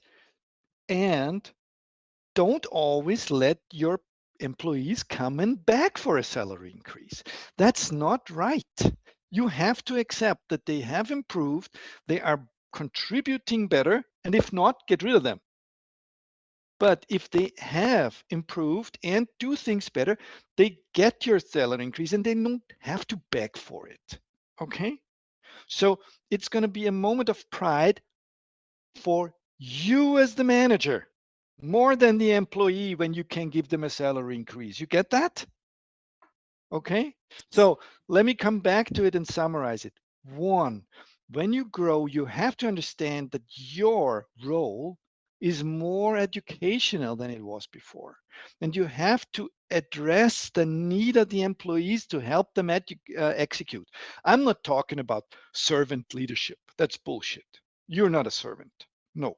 don't always let your employees come and beg for a salary increase. That's not right. You have to accept that they have improved, they are contributing better, and if not, get rid of them. But if they have improved and do things better, they get your salary increase and they don't have to beg for it. Okay? So it's going to be a moment of pride for you as the manager, more than the employee when you can give them a salary increase. You get that? Okay. So let me come back to it and summarize it. One, when you grow, you have to understand that your role is more educational than it was before. And you have to address the need of the employees to help them execute. I'm not talking about servant leadership. That's bullshit. You're not a servant. No,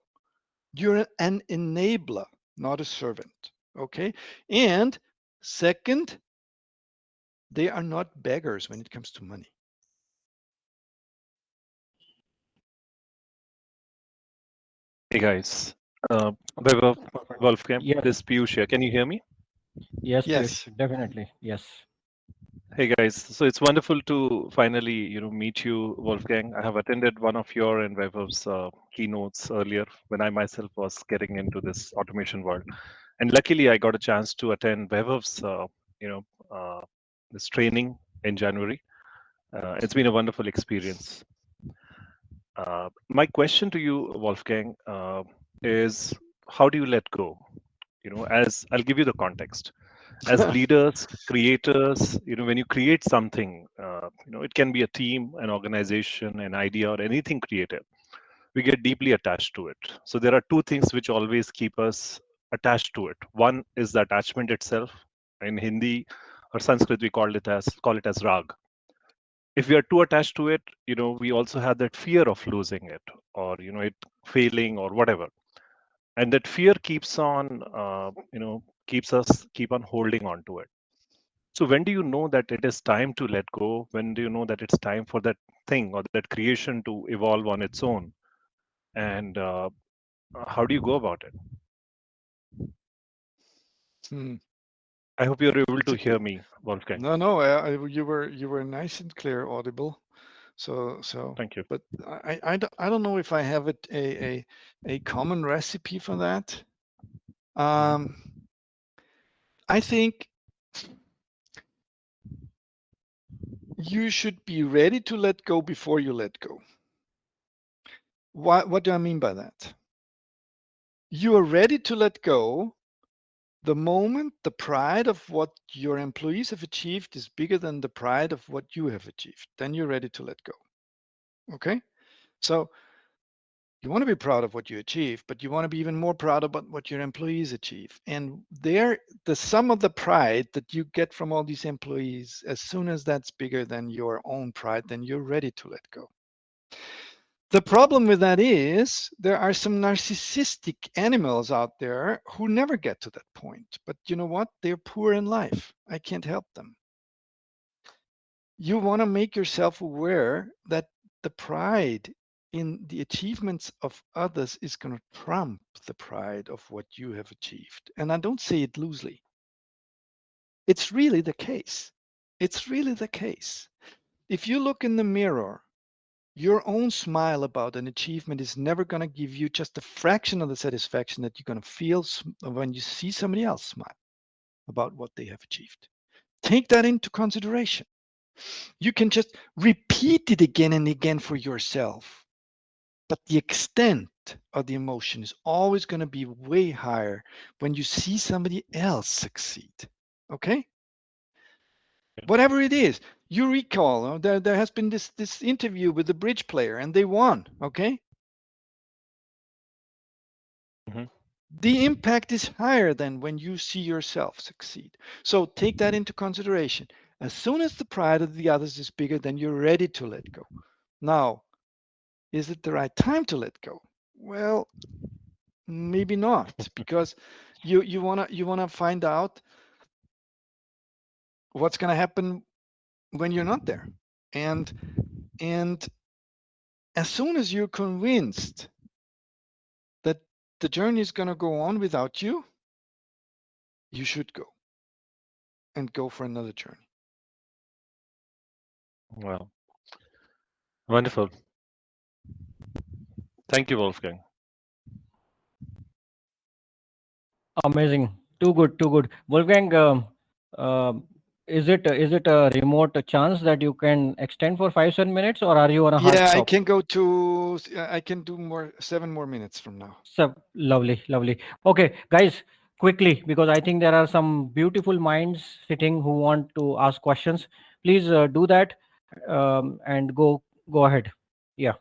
you're an enabler, not a servant. Okay. And second, they are not beggars when it comes to money. Hey guys, Vaibhav, Wolfgang, Yeah. this is Piyush here. Can you hear me? Yes, Yes. Piyush, definitely. Yes. Hey guys, so it's wonderful to finally, meet you, Wolfgang. I have attended one of your and Vaibhav's keynotes earlier when I myself was getting into this automation world, and luckily I got a chance to attend Vaibhav's, this training in January. It's been a wonderful experience. My question to you, Wolfgang, is how do you let go? As I'll give you the context. As leaders, creators, when you create something, it can be a team, an organization, an idea, or anything creative. We get deeply attached to it. So there are two things which always keep us attached to it. One is the attachment itself. In Hindi or Sanskrit, we call it as rag. If we are too attached to it, we also have that fear of losing it, or it failing or whatever, and that fear keeps on keep on holding on to it. So when do you know that it is time to let go? When do you know that it's time for that thing or that creation to evolve on its own? And how do you go about it? Hmm. I hope you're able It's to a, hear me, Wolfgang. no, you were nice and clear, audible. So, Thank you. but I don't know if I have a common recipe for that. I think you should be ready to let go before you let go. What do I mean by that? You are ready to let go the moment the pride of what your employees have achieved is bigger than the pride of what you have achieved. Then you're ready to let go. Okay? So you want to be proud of what you achieve, but you want to be even more proud about what your employees achieve. And there, the sum of the pride that you get from all these employees, as soon as that's bigger than your own pride, then you're ready to let go. The problem with that is there are some narcissistic animals out there who never get to that point. But you know what? They're poor in life. I can't help them. You want to make yourself aware that the pride in the achievements of others is going to trump the pride of what you have achieved. And I don't say it loosely. It's really the case. It's really the case. If you look in the mirror, your own smile about an achievement is never going to give you just a fraction of the satisfaction that you're going to feel when you see somebody else smile about what they have achieved. Take that into consideration. You can just repeat it again and again for yourself. But the extent of the emotion is always going to be way higher when you see somebody else succeed. Okay? Whatever it is, you recall there has been this interview with the bridge player and they won. Okay? Mm-hmm. The impact is higher than when you see yourself succeed. So take that into consideration. As soon as the pride of the others is bigger, then you're ready to let go. Now, is it the right time to let go? Well, maybe not, because you wanna find out what's gonna happen when you're not there. And as soon as you're convinced that the journey is gonna go on without you, you should go and go for another journey. Wow. Wonderful. Thank you, Wolfgang. Amazing. Too good, too good. Wolfgang, is it a remote chance that you can extend for 5-7 minutes, or are you on a hard Yeah, stop? I can do 7 more minutes from now. So lovely, lovely. Okay, guys, quickly, because I think there are some beautiful minds sitting who want to ask questions. Please do that, and go ahead. Yeah.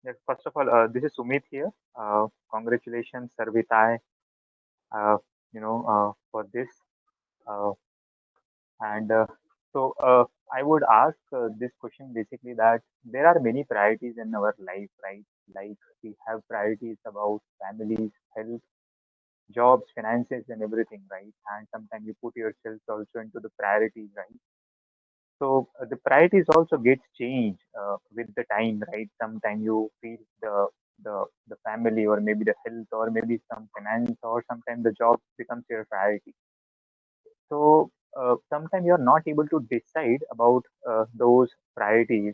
Yes, first of all, this is Sumit here. Congratulations, Sarvhitay, for this. Uh, and so I would ask this question basically that there are many priorities in our life, right? Like we have priorities about families, health, jobs, finances, and everything, right? And sometimes you put yourself also into the priorities, right? So the priorities also gets changed with the time, right? Sometimes you feel the family or maybe the health or maybe some finance or sometimes the job becomes your priority. So sometimes you're not able to decide about those priorities.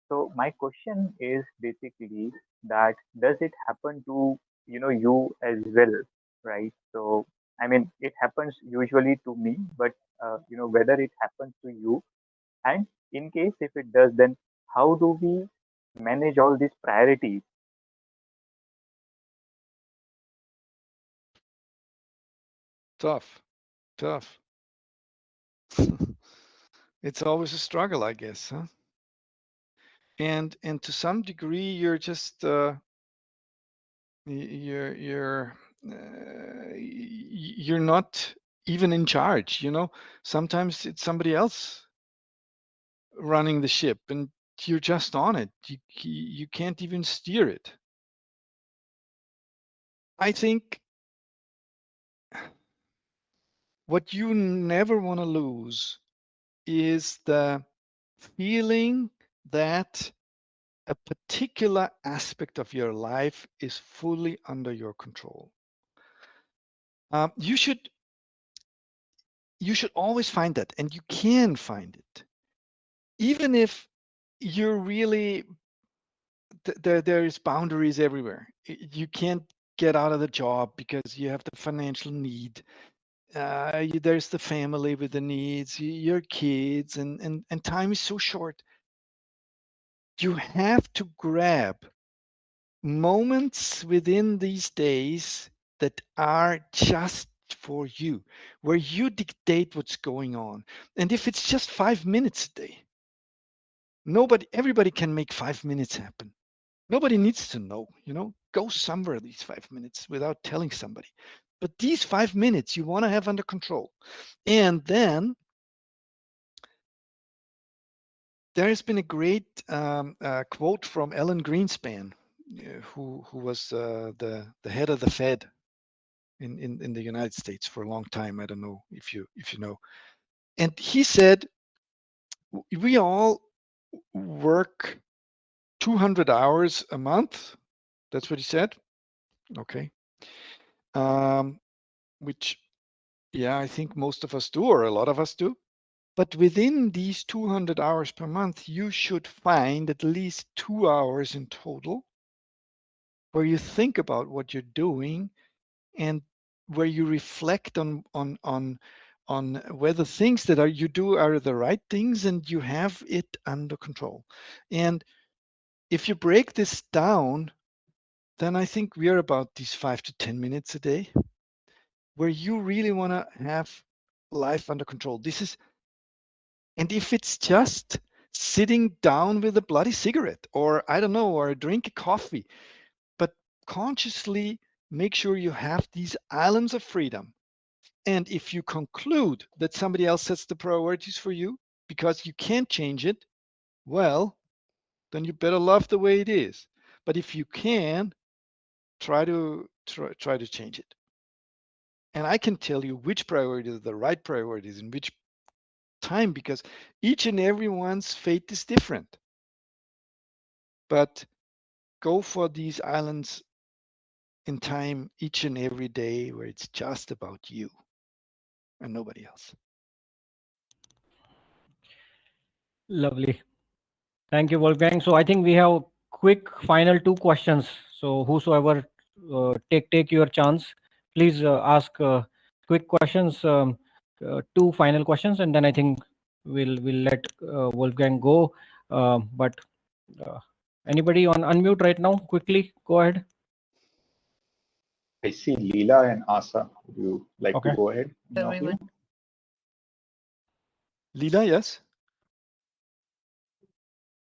So my question is basically that does it happen to you as well, right? So I mean it happens usually to me, but whether it happens to you, and in case if it does, then how do we manage all these priorities? Tough. It's always a struggle, I guess, huh? And to some degree, you're just you're not even in charge. You know, sometimes it's somebody else running the ship, and you're just on it. You can't even steer it. I think what you never want to lose is the feeling that a particular aspect of your life is fully under your control. You should always find that, and you can find it, even if you're really there is boundaries everywhere. You can't get out of the job because you have the financial need. There's the family with the needs, your kids, and time is so short. You have to grab moments within these days that are just for you, where you dictate what's going on. And if it's just 5 minutes a day, everybody can make 5 minutes happen. Nobody needs to know, go somewhere these 5 minutes without telling somebody. But these 5 minutes you want to have under control. And then there has been a great quote from Alan Greenspan, who was the head of the Fed in the United States for a long time. I don't know if you know. And he said, we all work 200 hours a month. That's what he said. Okay. Which, yeah, I think most of us do, or a lot of us do. But within these 200 hours per month, you should find at least 2 hours in total where you think about what you're doing and where you reflect on whether things that you do are the right things and you have it under control. And if you break this down, then I think we are about these 5 to 10 minutes a day where you really want to have life under control. And if it's just sitting down with a bloody cigarette, or I don't know, or drink a coffee, but consciously make sure you have these islands of freedom. And if you conclude that somebody else sets the priorities for you because you can't change it, well, then you better love the way it is. But if you can, try to change it. And I can tell you which priorities are the right priorities in which time, because each and everyone's fate is different. But go for these islands in time each and every day where it's just about you and nobody else. Lovely. Thank you, Wolfgang. So I think we have quick final 2 questions. So whosoever take your chance, please ask quick questions, 2 final questions, and then I think we'll let Wolfgang go. But anybody on unmute right now? Quickly, go ahead. I see Leela and Asa. Would you like Okay. to go ahead? Everyone. Leela, yes?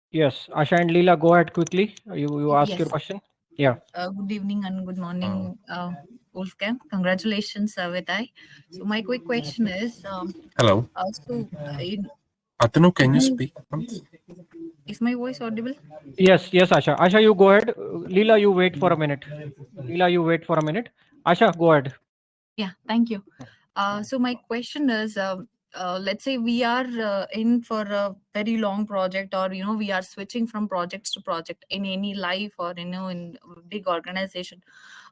Yes, Asha and Leela, go ahead quickly. You ask your Yes. question. Yeah. Good evening and good morning, Wolfgang. Congratulations, Sarvhitay. So my quick question is, Hello. Atanu, can you speak? Is my voice audible? Yes, Asha. Asha, you go ahead. Leela, you wait for a minute. Asha, go ahead. Yeah, thank you. So my question is, let's say we are in for a very long project, or we are switching from projects to project in any life, or in a big organization.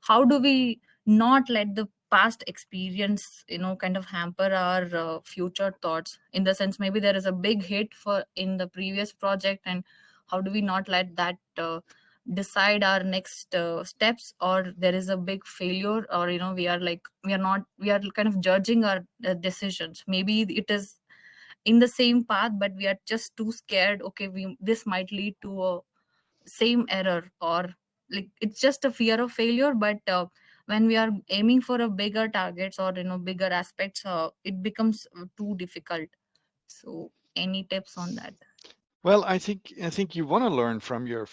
How do we not let the past experience kind of hamper our future thoughts? In the sense, maybe there is a big hit in the previous project, and how do we not let that decide our next steps, or there is a big failure, or we are kind of judging our decisions? Maybe it is in the same path, but we are just too scared. Okay, this might lead to same error, or like it's just a fear of failure, but when we are aiming for a bigger targets or bigger aspects, it becomes too difficult. So any tips on that? Well, I think you want to learn from your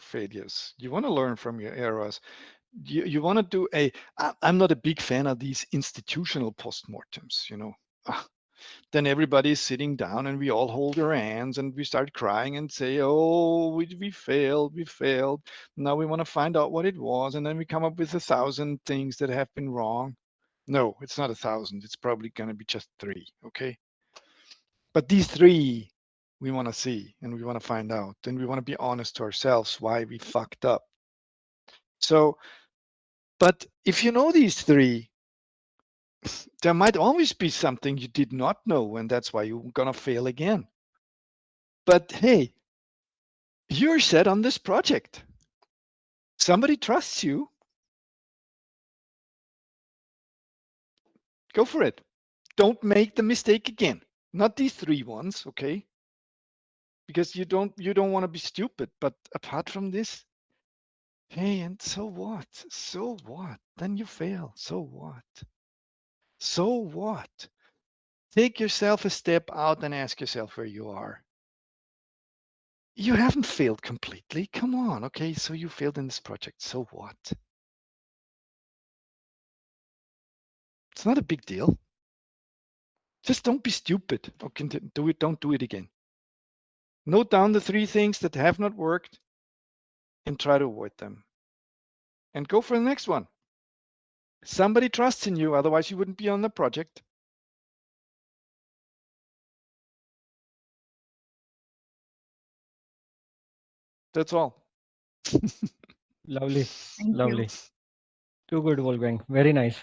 failures. You want to learn from your errors. You want to do I'm not a big fan of these institutional postmortems, Ah, then everybody's sitting down and we all hold our hands and we start crying and say, oh, we failed, we failed. Now we want to find out what it was. And then we come up with 1,000 things that have been wrong. No, it's not 1,000. It's probably going to be just 3. Okay. But these 3 we want to see and we want to find out. And we want to be honest to ourselves why we fucked up. So, but if you know these 3, there might always be something you did not know, and that's why you're going to fail again. But hey, you're set on this project. Somebody trusts you. Go for it. Don't make the mistake again. Not these 3 ones, okay? Because you don't want to be stupid. But apart from this, hey, and so what? So what? Then you fail. So what? So what? Take yourself a step out and ask yourself where you are. You haven't failed completely. Come on. Okay, so you failed in this project. So what? It's not a big deal. Just don't be stupid. Okay, don't do it again. Note down the 3 things that have not worked and try to avoid them. And go for the next one. Somebody trusts in you, otherwise you wouldn't be on the project. That's all. Lovely. Thank Lovely. you. Too good, Wolfgang. Very nice.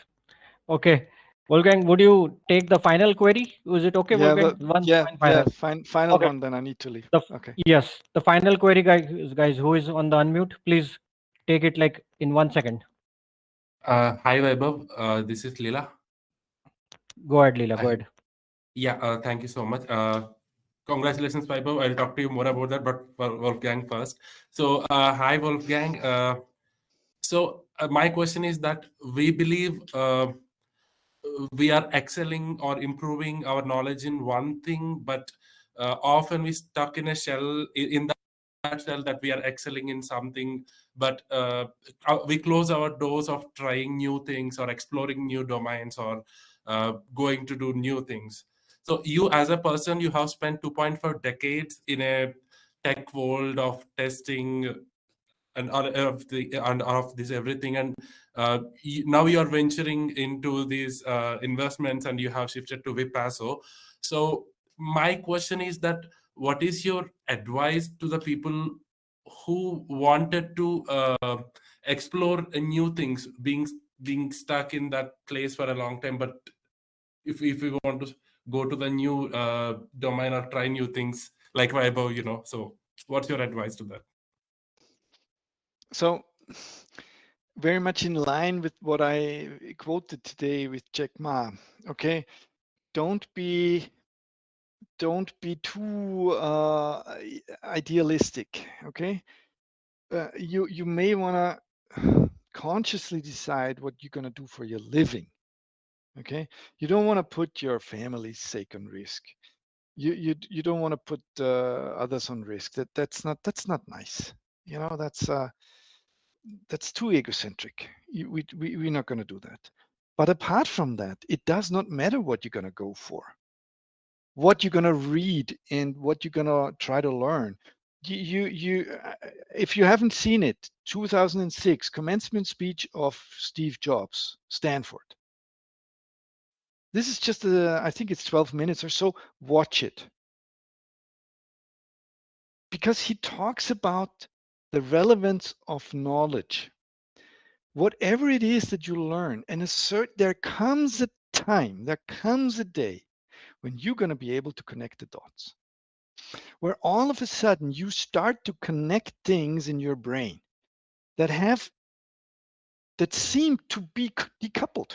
Okay. Wolfgang, would you take the final query? Is it okay, Yeah, Wolfgang? One final. final Okay. one, then I need to leave. Okay. Yes, the final query, guys, who is on the unmute, please take it like in 1 second. Hi, Vaibhav. This is Leela. Go ahead, Leela. Go ahead. Yeah, thank you so much. Congratulations, Vaibhav. I'll talk to you more about that, but for Wolfgang first. So, hi, Wolfgang. My question is that we believe we are excelling or improving our knowledge in one thing, but often we stuck in a shell in that shell that we are excelling in something, but we close our doors of trying new things or exploring new domains or going to do new things. So you as a person, you have spent 2.4 decades in a tech world of testing and of this everything, and now you are venturing into these investments and you have shifted to Vipasso. So my question is that what is your advice to the people who wanted to explore new things, being stuck in that place for a long time, but if we want to go to the new domain or try new things like Vaibhav, so what's your advice to that? So very much in line with what I quoted today with Jack Ma. Okay, don't be too idealistic. Okay, you may want to consciously decide what you're going to do for your living. Okay, you don't want to put your family's sake on risk. You don't want to put others on risk. That's not nice. That's too egocentric. We're not going to do that. But apart from that, it does not matter what you're going to go for, what you're going to read, and what you're going to try to learn. If you haven't seen it, 2006 commencement speech of Steve Jobs, Stanford. This is just I think it's 12 minutes or so. Watch it. Because he talks about the relevance of knowledge. Whatever it is that you learn, and there comes a time, there comes a day when you're going to be able to connect the dots, where all of a sudden you start to connect things in your brain that seem to be decoupled,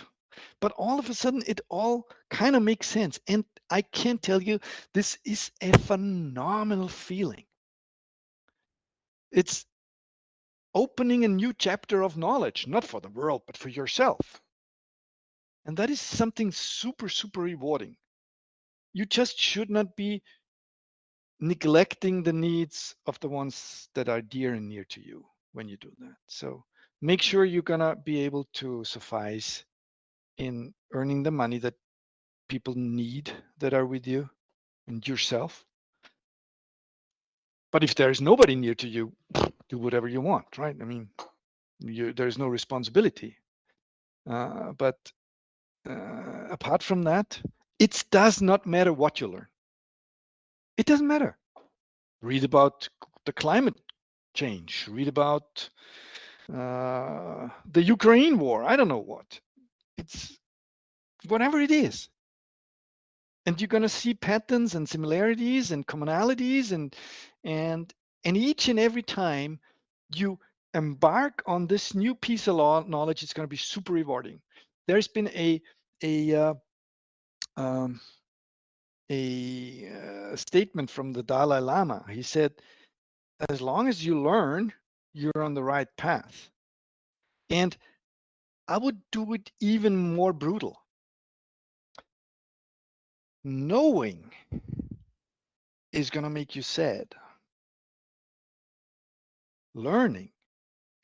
but all of a sudden it all kind of makes sense. And I can tell you, this is a phenomenal feeling. It's opening a new chapter of knowledge, not for the world, but for yourself. And that is something super, super rewarding. You just should not be neglecting the needs of the ones that are dear and near to you when you do that. So make sure you're going to be able to suffice in earning the money that people need that are with you and yourself. But if there is nobody near to you, do whatever you want, right? I mean, there's no responsibility. But apart from that, it does not matter what you learn. It doesn't matter. Read about the climate change. Read about the Ukraine war. I don't know what. It's whatever it is. And you're going to see patterns and similarities and commonalities and each and every time you embark on this new piece of knowledge, it's going to be super rewarding. There's been a statement from the Dalai Lama. He said, as long as you learn, you're on the right path. And I would do it even more brutal. Knowing is going to make you sad. Learning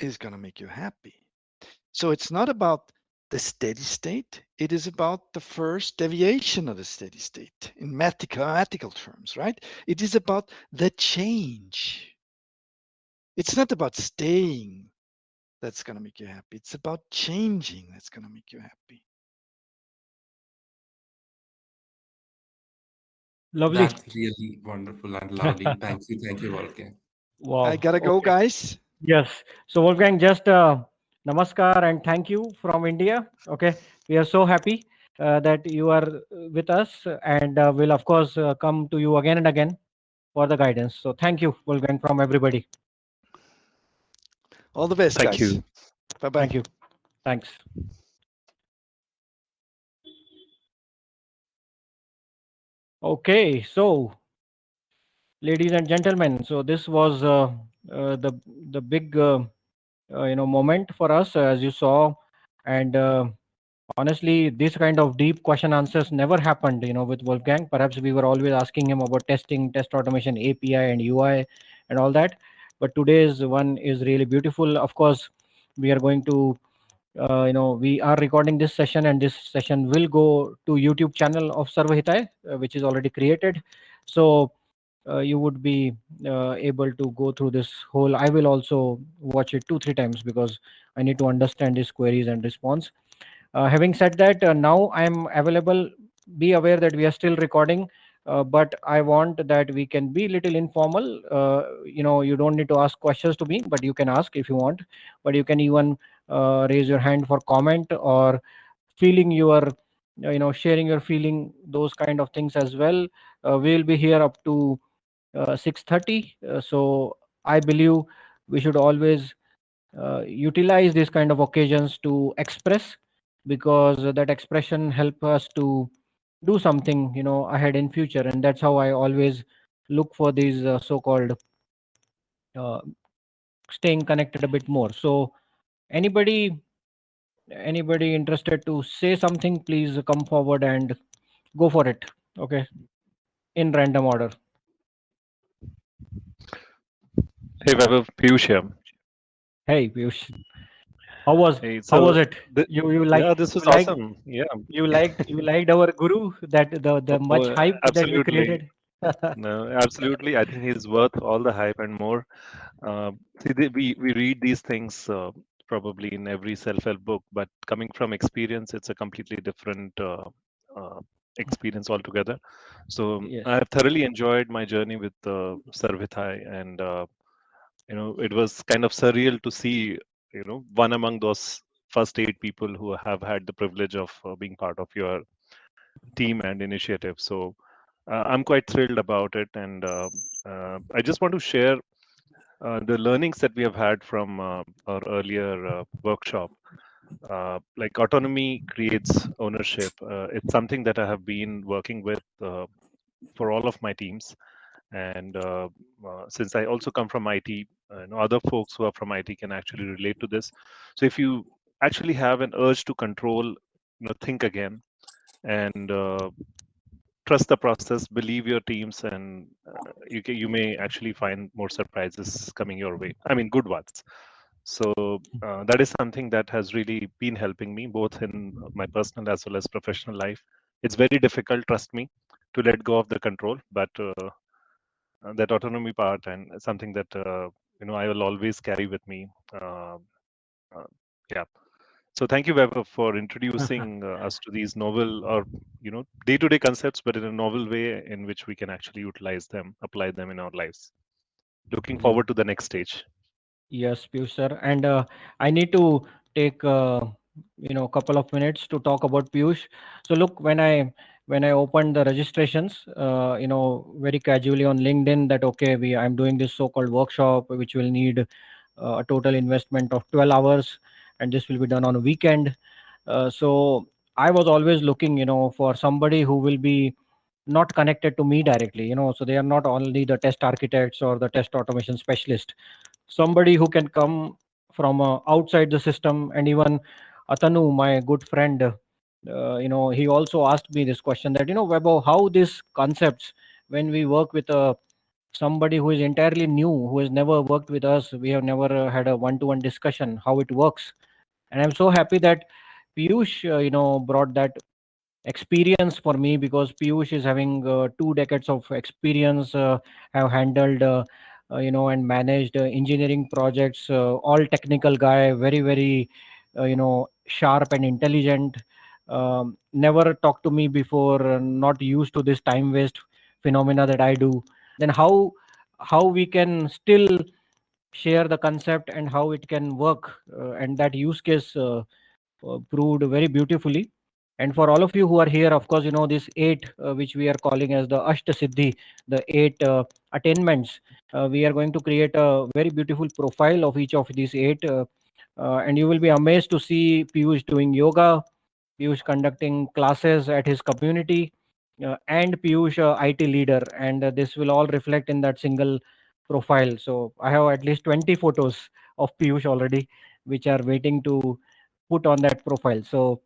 is going to make you happy. So it's not about the steady state. It is about the first deviation of the steady state in mathematical terms, right? It is about the change. It's not about staying that's going to make you happy. It's about changing that's going to make you happy. Lovely. That's really wonderful and lovely. Thank you, Wolfgang. Wow. I gotta go, Okay. guys. Yes. So Wolfgang, just namaskar and thank you from India. Okay. We are so happy that you are with us and will of course come to you again and again for the guidance. So thank you, Wolfgang, from everybody. All the best, Thank guys. you. Bye-bye. Thank you. Thanks. Okay. So, ladies and gentlemen, so this was the big moment for us, as you saw, and honestly, this kind of deep question answers never happened, with Wolfgang. Perhaps we were always asking him about testing, test automation, API and UI and all that. But today's one is really beautiful. Of course, we are going to, we are recording this session and this session will go to YouTube channel of Sarvhitay, which is already created. So you would be able to go through this whole. I will also watch it 2-3 times because I need to understand his queries and response. Having said that, now I'm available. Be aware that we are still recording, but I want that we can be little informal. You don't need to ask questions to me, but you can ask if you want. But you can even raise your hand for comment or feeling your, sharing your feeling, those kind of things as well. We'll be here up to 6:30. So I believe we should always utilize these kind of occasions to express, because that expression help us to do something ahead in future, and that's how I always look for these so-called uh, staying connected a bit more. So anybody interested to say something, please come forward and go for it. Okay, in random order. Hey, Vaibhav, Piyush here. Hey Piyush, how was Hey, how was so it? You like yeah, this you was liked awesome. Yeah. you liked our guru, that the much Oh, hype that we absolutely. created. No, absolutely. I think he's worth all the hype and more. See, we read these things probably in every self-help book, but coming from experience, it's a completely different uh, experience altogether. So Yes. I have thoroughly enjoyed my journey with Sarvhitay, and it was kind of surreal to see, one among those first 8 people who have had the privilege of being part of your team and initiative. So I'm quite thrilled about it, and I just want to share the learnings that we have had from our earlier workshop. Like autonomy creates ownership. It's something that I have been working with for all of my teams. And since I also come from IT, other folks who are from IT can actually relate to this. So if you actually have an urge to control, think again and trust the process, believe your teams, and you may actually find more surprises coming your way. I mean, good ones. So that is something that has really been helping me both in my personal as well as professional life. It's very difficult, trust me, to let go of the control, but that autonomy part and something that I will always carry with me. Uh, uh, yeah. So thank you, Vaibhav, for introducing us to these novel or day-to-day concepts, but in a novel way in which we can actually utilize them, apply them in our lives. Looking Yeah. forward to the next stage. Yes, Piyush sir. And I need to take a couple of minutes to talk about Piyush. So look, when I opened the registrations, very casually on LinkedIn that okay, I'm doing this so-called workshop which will need a total investment of 12 hours, and this will be done on a weekend. So I was always looking, for somebody who will be not connected to me directly, so they are not only the test architects or the test automation specialist, somebody who can come from outside the system. And even Atanu, my good friend, he also asked me this question that Vaibhav, how these concepts, when we work with somebody who is entirely new, who has never worked with us, we have never had a one-to-one discussion, how it works. And I'm so happy that Piyush brought that experience for me, because Piyush is having 2 decades of experience, have handled and managed engineering projects, all technical guy, very very sharp and intelligent. Never talked to me before, not used to this time waste phenomena that I do. Then how we can still share the concept and how it can work, and that use case proved very beautifully. And for all of you who are here, of course, this eight, which we are calling as the Ashta Siddhi, the eight attainments, we are going to create a very beautiful profile of each of these eight. And you will be amazed to see Piyush doing yoga, Piyush conducting classes at his community, and Piyush, IT leader. And this will all reflect in that single profile. So I have at least 20 photos of Piyush already, which are waiting to put on that profile. So,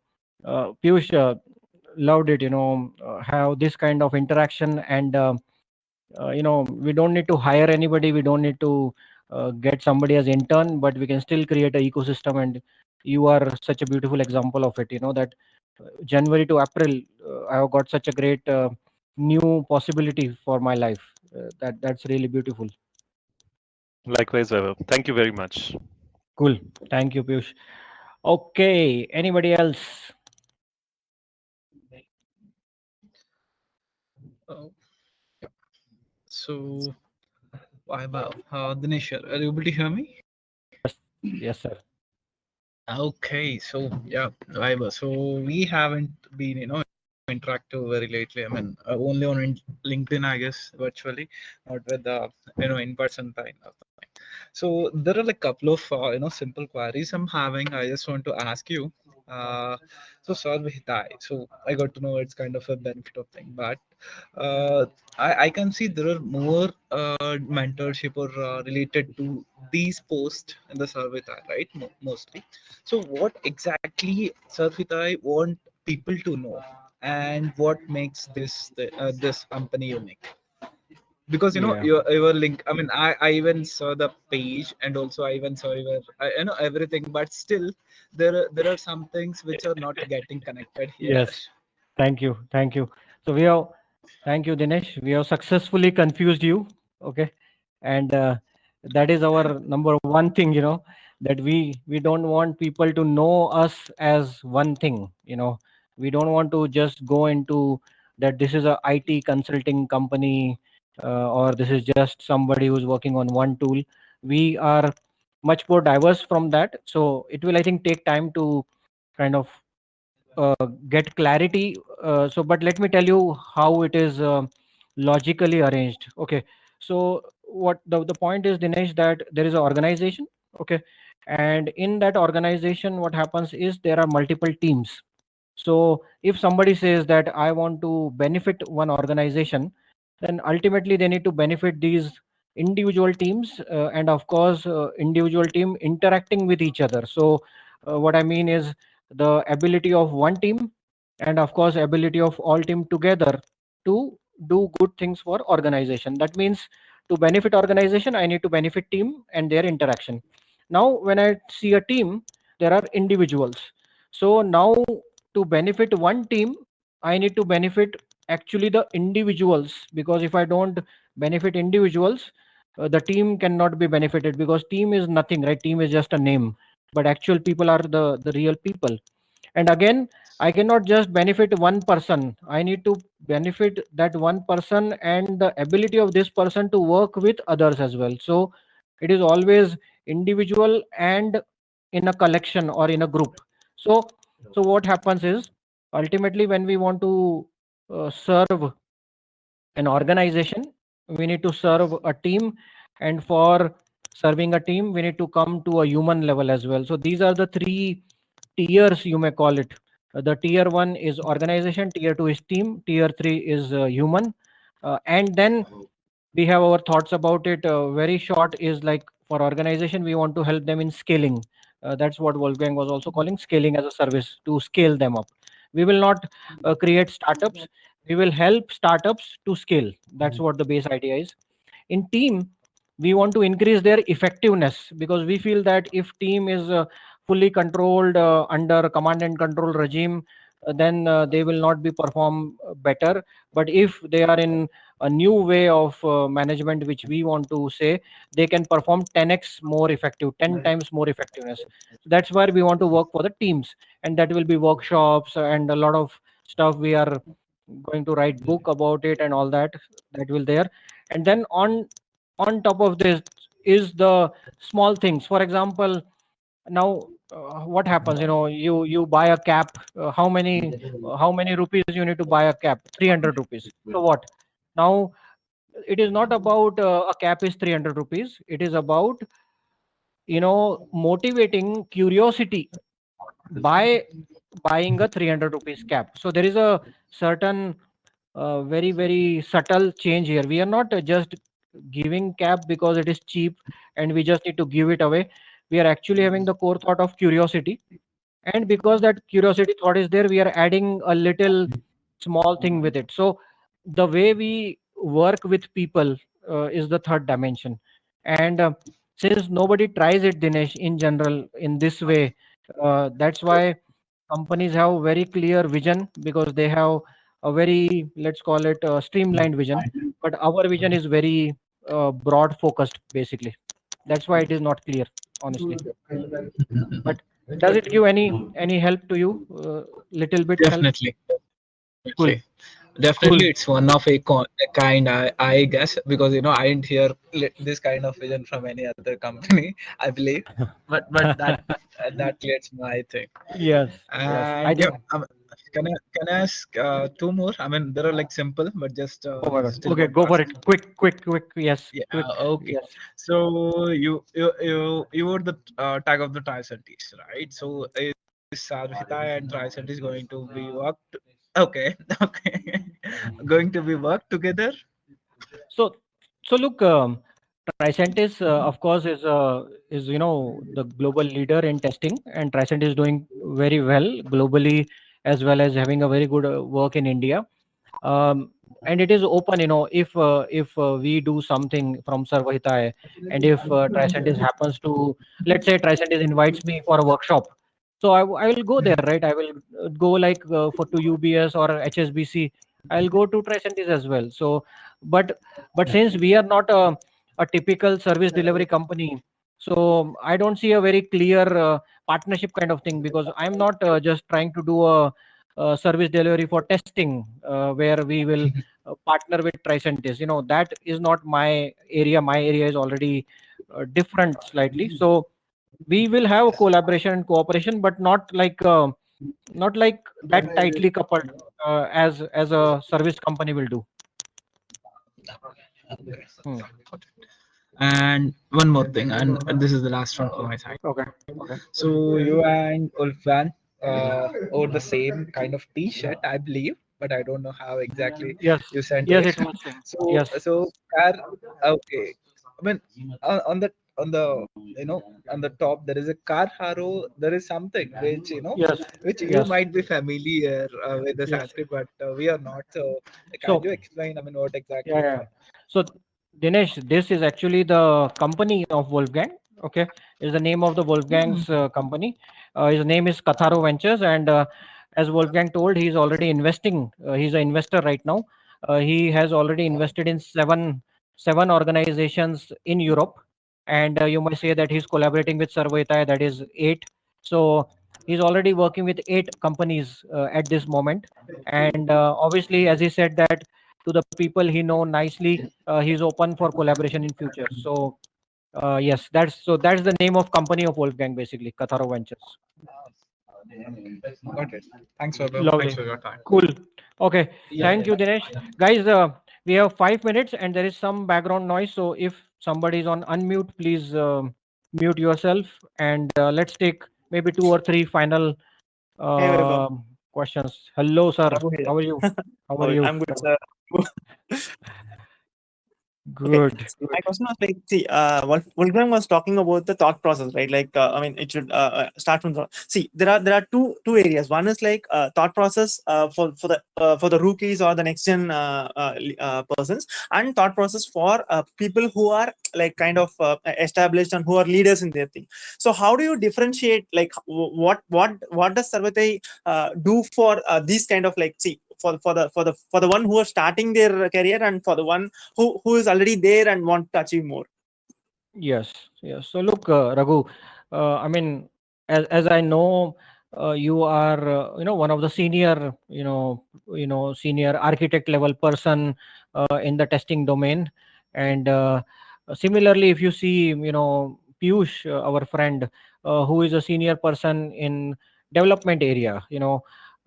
Piyush, loved it, have this kind of interaction. And, we don't need to hire anybody. We don't need to get somebody as intern, but we can still create an ecosystem. And you are such a beautiful example of it, that January to April, I have got such a great new possibility for my life. That's really beautiful. Likewise, Vaibhav. Thank you very much. Cool. Thank you, Piyush. Okay. Anybody else? Uh, yeah. So, Vaibhav, Dinesh, are you able to hear me? Yes. Yes, sir. Okay, so yeah, Vaibhav. So we haven't been, interactive very lately. I mean, only on LinkedIn, I guess, virtually, not with the, in person time. So there are like a couple of, simple queries I'm having. I just want to ask you. Uh, so Sarvhitay. So I got to know it's kind of a benefit of thing, but I can see there are more mentorship or related to these posts in the Sarvhitay, right? Mostly. So what exactly Sarvhitay want people to know, and what makes this company unique? Because Yeah. your link, I mean, I even saw the page, and also I even saw your everything, but still there are some things which are not getting connected here. Yes. Thank you. Thank you. So thank you, Dinesh. We have successfully confused you. Okay. And that is our number one thing, that we don't want people to know us as one thing. We don't want to just go into that this is a IT consulting company, or this is just somebody who's working on one tool. We are much more diverse from that. So it will, I think, take time to kind of get clarity. So, but let me tell you how it is logically arranged. Okay. So, what the point is, Dinesh, that there is an organization. Okay. And in that organization, what happens is there are multiple teams. So, if somebody says that I want to benefit one organization, then ultimately they need to benefit these individual teams, and of course individual team interacting with each other. So what I mean is the ability of one team, and of course ability of all team together to do good things for organization. That means to benefit organization, I need to benefit team and their interaction. Now when I see a team, there are individuals. So now to benefit one team, I need to benefit actually the individuals, because if I don't benefit individuals, the team cannot be benefited, because team is nothing, right? Team is just a name, but actual people are the real people. And again, I cannot just benefit one person, I need to benefit that one person and the ability of this person to work with others as well. So it is always individual and in a collection or in a group. So what happens is, ultimately when we want to serve an organization, we need to serve a team, and for serving a team we need to come to a human level as well. So these are the three tiers, you may call it. The tier 1 is organization, tier 2 is team, tier 3 is human. And then we have our thoughts about it. Very short is like, for organization we want to help them in scaling. That's what Wolfgang was also calling scaling as a service, to scale them up. We will not create startups, we will help startups to scale. That's what the base idea is. In team, we want to increase their effectiveness, because we feel that if team is fully controlled under command and control regime, then they will not be perform better. But if they are in a new way of management, which we want to say, they can perform 10x more effective, 10 times more effectiveness. So that's why we want to work for the teams, and that will be workshops and a lot of stuff. We are going to write book about it and all that, that will there. And then on top of this is the small things. For example, now what happens, you buy a cap. How many rupees you need to buy a cap? 300 rupees. So what? Now it is not about a cap is 300 rupees. It is about motivating curiosity by buying a 300 rupees cap. So there is a certain very very subtle change here. We are not just giving cap because it is cheap and we just need to give it away. We are actually having the core thought of curiosity, and because that curiosity thought is there, we are adding a little small thing with it. So the way we work with people is the third dimension. And since nobody tries it, Dinesh, in general in this way, that's why companies have very clear vision, because they have a very, let's call it, streamlined vision. But our vision is very broad focused, basically. That's why it is not clear, honestly. But does it give any help to you? Little bit help? Definitely. Cool. Definitely, Cool. it's one of a kind, I guess, because I didn't hear this kind of vision from any other company, I believe. But that clears my thing. Yes, yes. I And yeah, think. can I ask two more? I mean, they're like simple, but just Oh my God. still Okay, want to go for ask. it. Quick, quick, quick. Yes, Yeah. quick. Okay. Yes. So you were the tag of the Tricentis, right? So is Sarvhitay and Tricentis going to be worked? Okay. Okay. Going to be worked together? So, so look, Tricentis, of course, is the global leader in testing, and Tricentis is doing very well globally, as well as having a very good work in India. And it is open, if we do something from Sarvhitay, and if Tricentis happens to, let's say Tricentis invites me for a workshop, so I will go there, right? I will go like for to UBS or HSBC. I'll go to Tricentis as well. So but since we are not a typical service delivery company, so I don't see a very clear partnership kind of thing, because I'm not just trying to do a service delivery for testing, where we will partner with Tricentis. That is not my area. My area is already different slightly. So we will have collaboration and cooperation, but not like that tightly coupled as a service company will do. Okay. Hmm. And one more thing, and this is the last one from my side. Okay. Okay. So you and Ulfan wore the same kind of T-shirt, I believe, but I don't know how exactly Yes. you sent Yes, it. it was same. So Yes. so Kar, okay. I mean, on the on the top there is a car harrow. There is something which Yes, which you yes, might be familiar with the yes. Sanskrit, but we are not. So can So you explain? I mean, what yeah, exactly? yeah. So Dinesh, this is actually the company of Wolfgang. Okay, is the name of the Wolfgang's company. His name is Katharo Ventures, and as Wolfgang told, he's already investing. He's an investor right now. He has already invested in seven organizations in Europe, and you might say that he's collaborating with Sarvhitay, that is eight. So he's already working with eight companies at this moment, and obviously, as he said that to the people he know nicely, he's open for collaboration in future. So yes, that's the name of company of Wolfgang, basically Katharo Ventures. Got it. Thanks, Vaibhav. Thanks Lovely. for your time. Cool. Okay. Yeah, Thank yeah. you, Dinesh. Guys, we have 5 minutes and there is some background noise. So if somebody is on unmute, please mute yourself, and let's take maybe two or three final Hey, Vaibhav. questions. Hello, sir. Raghu here. How are you? How are Oh, you? I'm good, sir. Okay. Good. So my Good. question was like, see, Wolfgang was talking about the thought process, right? Like, I mean, it should start from the. See, there are two areas. One is like thought process for the rookies or the next gen persons, and thought process for people who are like kind of established and who are leaders in their thing. So how do you differentiate? Like, what does Sarvhitay do for these kind of like, see, for the one who are starting their career and for the one who is already there and want to achieve more. Yes, yes. So look, Raghu, I mean, as I know, you are one of the senior senior architect level person in the testing domain, and similarly, if you see Piyush, our friend, who is a senior person in development area,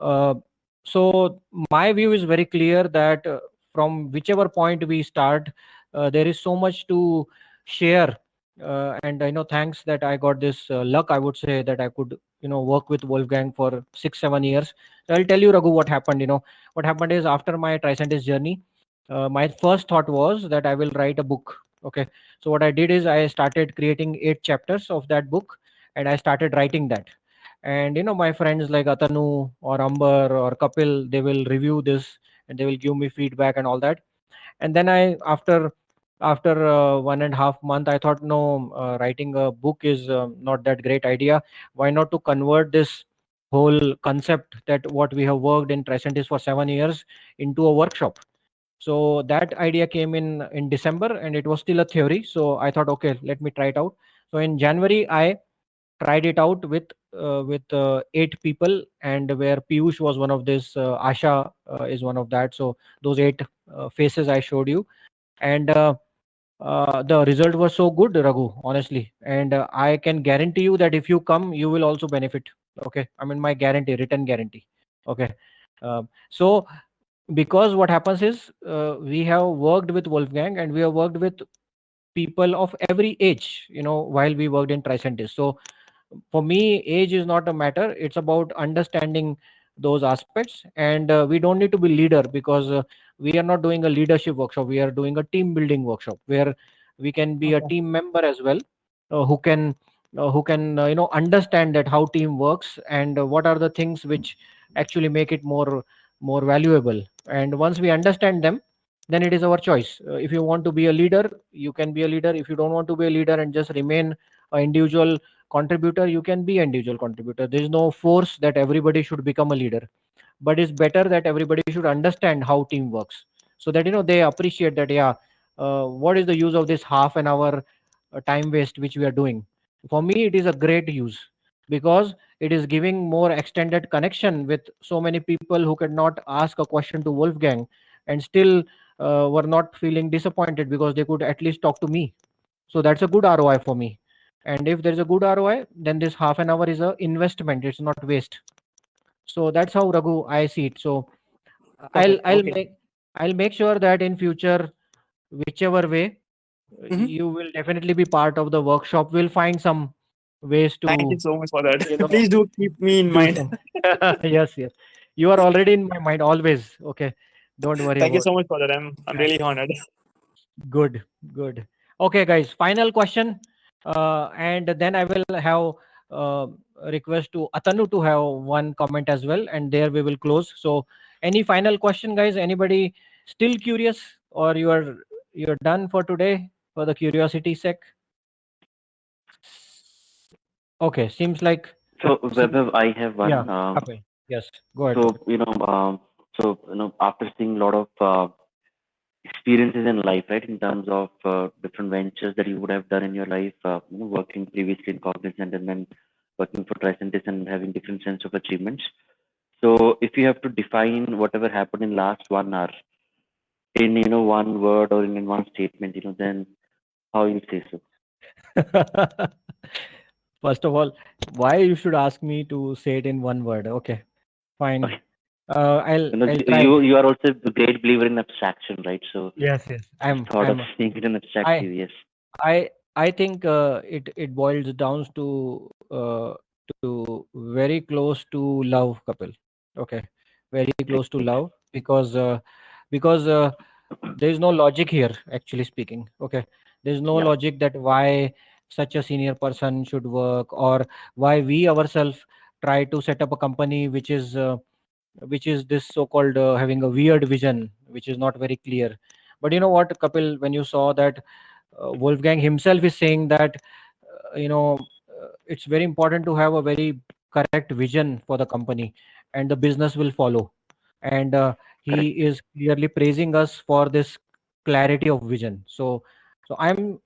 uh, so my view is very clear that from whichever point we start, there is so much to share, and I know, thanks that I got this luck, I would say, that I could work with Wolfgang for 6 7 years. So I'll tell you, Raghu, what happened. What happened is, after my Tricentis journey, my first thought was that I will write a book. Okay, so what I did is I started creating 8 chapters of that book, and I started writing that. And my friends like Atanu or Amber or Kapil, they will review this and they will give me feedback and all that. And then after 1.5 month, I thought, no, writing a book is not that great idea. Why not to convert this whole concept, that what we have worked in Tricentis for 7 years, into a workshop? So that idea came in December, and it was still a theory. So I thought, okay, let me try it out. So in January, I tried it out with 8 people, and where Piyush was one of this, Asha is one of that. So those 8 faces I showed you, and the result was so good, Raghu, honestly. And I can guarantee you that if you come, you will also benefit. Okay, I mean, my guarantee, written guarantee. Okay, so because what happens is, we have worked with Wolfgang, and we have worked with people of every age, while we worked in Tricentis. So for me, age is not a matter. It's about understanding those aspects, and we don't need to be leader, because we are not doing a leadership workshop. We are doing a team building workshop, where we can be a Okay. team member as well, who can understand that how team works, and what are the things which actually make it more valuable. And once we understand them, then it is our choice. If you want to be a leader, you can be a leader. If you don't want to be a leader and just remain an individual contributor, you can be individual contributor. There is no force that everybody should become a leader, but it's better that everybody should understand how team works, so that they appreciate that, yeah, what is the use of this half an hour time waste which we are doing. For me, it is a great use, because it is giving more extended connection with so many people who cannot ask a question to Wolfgang, and still were not feeling disappointed because they could at least talk to me. So that's a good ROI for me. And if there is a good ROI, then this half an hour is a investment. It's not waste. So that's how, Raghu, I see it. So I'll Perfect. I'll Okay. make I'll make sure that in future, whichever way, Mhm. you will definitely be part of the workshop. We'll find some ways Thank you to so much for that. you know Please do keep me in do mind. some. Yes, yes. You are already in my mind always. Okay. Don't worry Thank you about so it. much for that. I'm Thank really you. honored. Good, good. Okay, guys, final question. And then I will have a request to Atanu to have one comment as well, and there we will close. So, any final question, guys? Anybody still curious, or you're done for today for the curiosity sake? Okay, seems like. So, Vaibhav, I have Yeah, one. Kapil. Yes, go ahead, So, Kapil. after seeing a lot of experiences in life, right, in terms of different ventures that you would have done in your life, working previously in Cognizant and then working for Tricentis and having different sense of achievements. So, if you have to define whatever happened in last 1 hour in one word or in one statement, then how you say so? First of all, why you should ask me to say it in one word? Okay, fine. Okay. I'll try. You are also a great believer in abstraction, right? So Yes, yes. just thought of saying it in abstract I view, yes. I think it boils down to very close to love, Kapil. Okay, very close to love, because there is no logic here, actually speaking. Okay, there is no Yeah, logic that why such a senior person should work, or why we ourselves try to set up a company which is this so-called having a weird vision, which is not very clear. But you know what, Kapil, when you saw that Wolfgang himself is saying that it's very important to have a very correct vision for the company, and the business will follow. And he correct. is clearly praising us for this clarity of vision. So I'm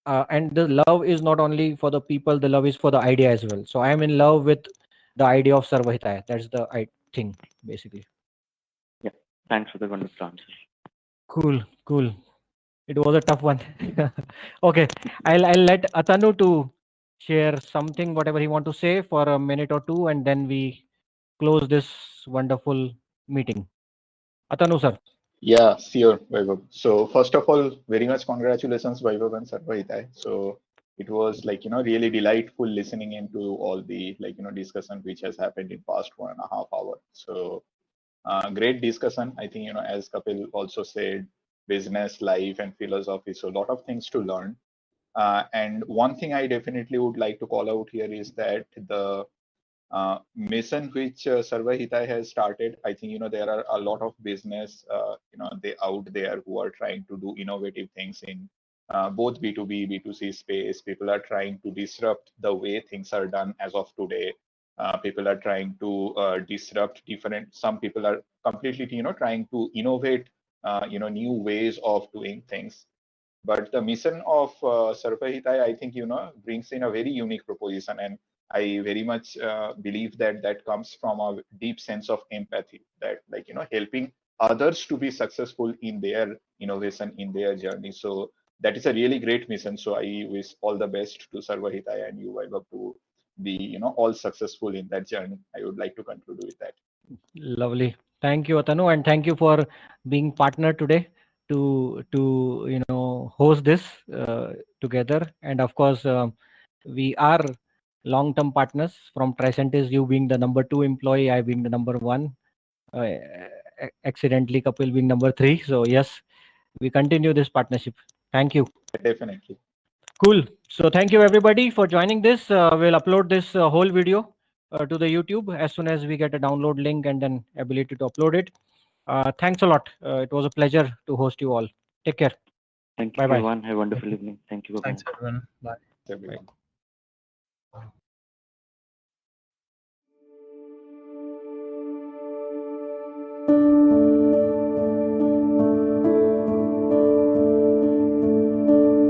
and the love is not only for the people, the love is for the idea as well. So I am in love with the idea of Sarvhitay. That's the thing, basically. Yeah, thanks for the wonderful answer. Cool, cool. It was a tough one. Okay, I'll let Atanu to share something, whatever he want to say for a minute or two, and then we close this wonderful meeting. Atanu, sir. Yeah, sure, Vaibhav. So first of all, very much congratulations, Vaibhav and Sarvhitay. So it was like, really delightful listening into all the discussion which has happened in past 1.5 hours. So great discussion. I think, as Kapil also said, business, life and philosophy. So a lot of things to learn. And one thing I definitely would like to call out here is that the mission which Sarvhitay has started, I think, there are a lot of business, they out there who are trying to do innovative things in both B2B, B2C space. People are trying to disrupt the way things are done as of today. People are trying to disrupt some people are completely, trying to innovate, new ways of doing things. But the mission of Sarvhitay, I think, brings in a very unique proposition. And I very much believe that that comes from a deep sense of empathy, that helping others to be successful in their innovation, in their journey. So that is a really great mission. So I wish all the best to Sarvhitay and you, Vaibhav, to be, all successful in that journey. I would like to conclude with that. Lovely. Thank you, Atanu, and thank you for being partner today to host this together. And of course, we are long-term partners from Tricentis. You being the number 2 employee, I being the number 1. Accidentally, Kapil being number 3. So yes, we continue this partnership. Thank you. Definitely. Cool. So thank you everybody for joining this. We'll upload this whole video to the YouTube as soon as we get a download link and then ability to upload it. Thanks a lot. It was a pleasure to host you all. Take care. Thank you, Bye bye. everyone. Have a wonderful evening. Thank you. Bye-bye. Thanks, everyone. Bye. Everyone. Bye.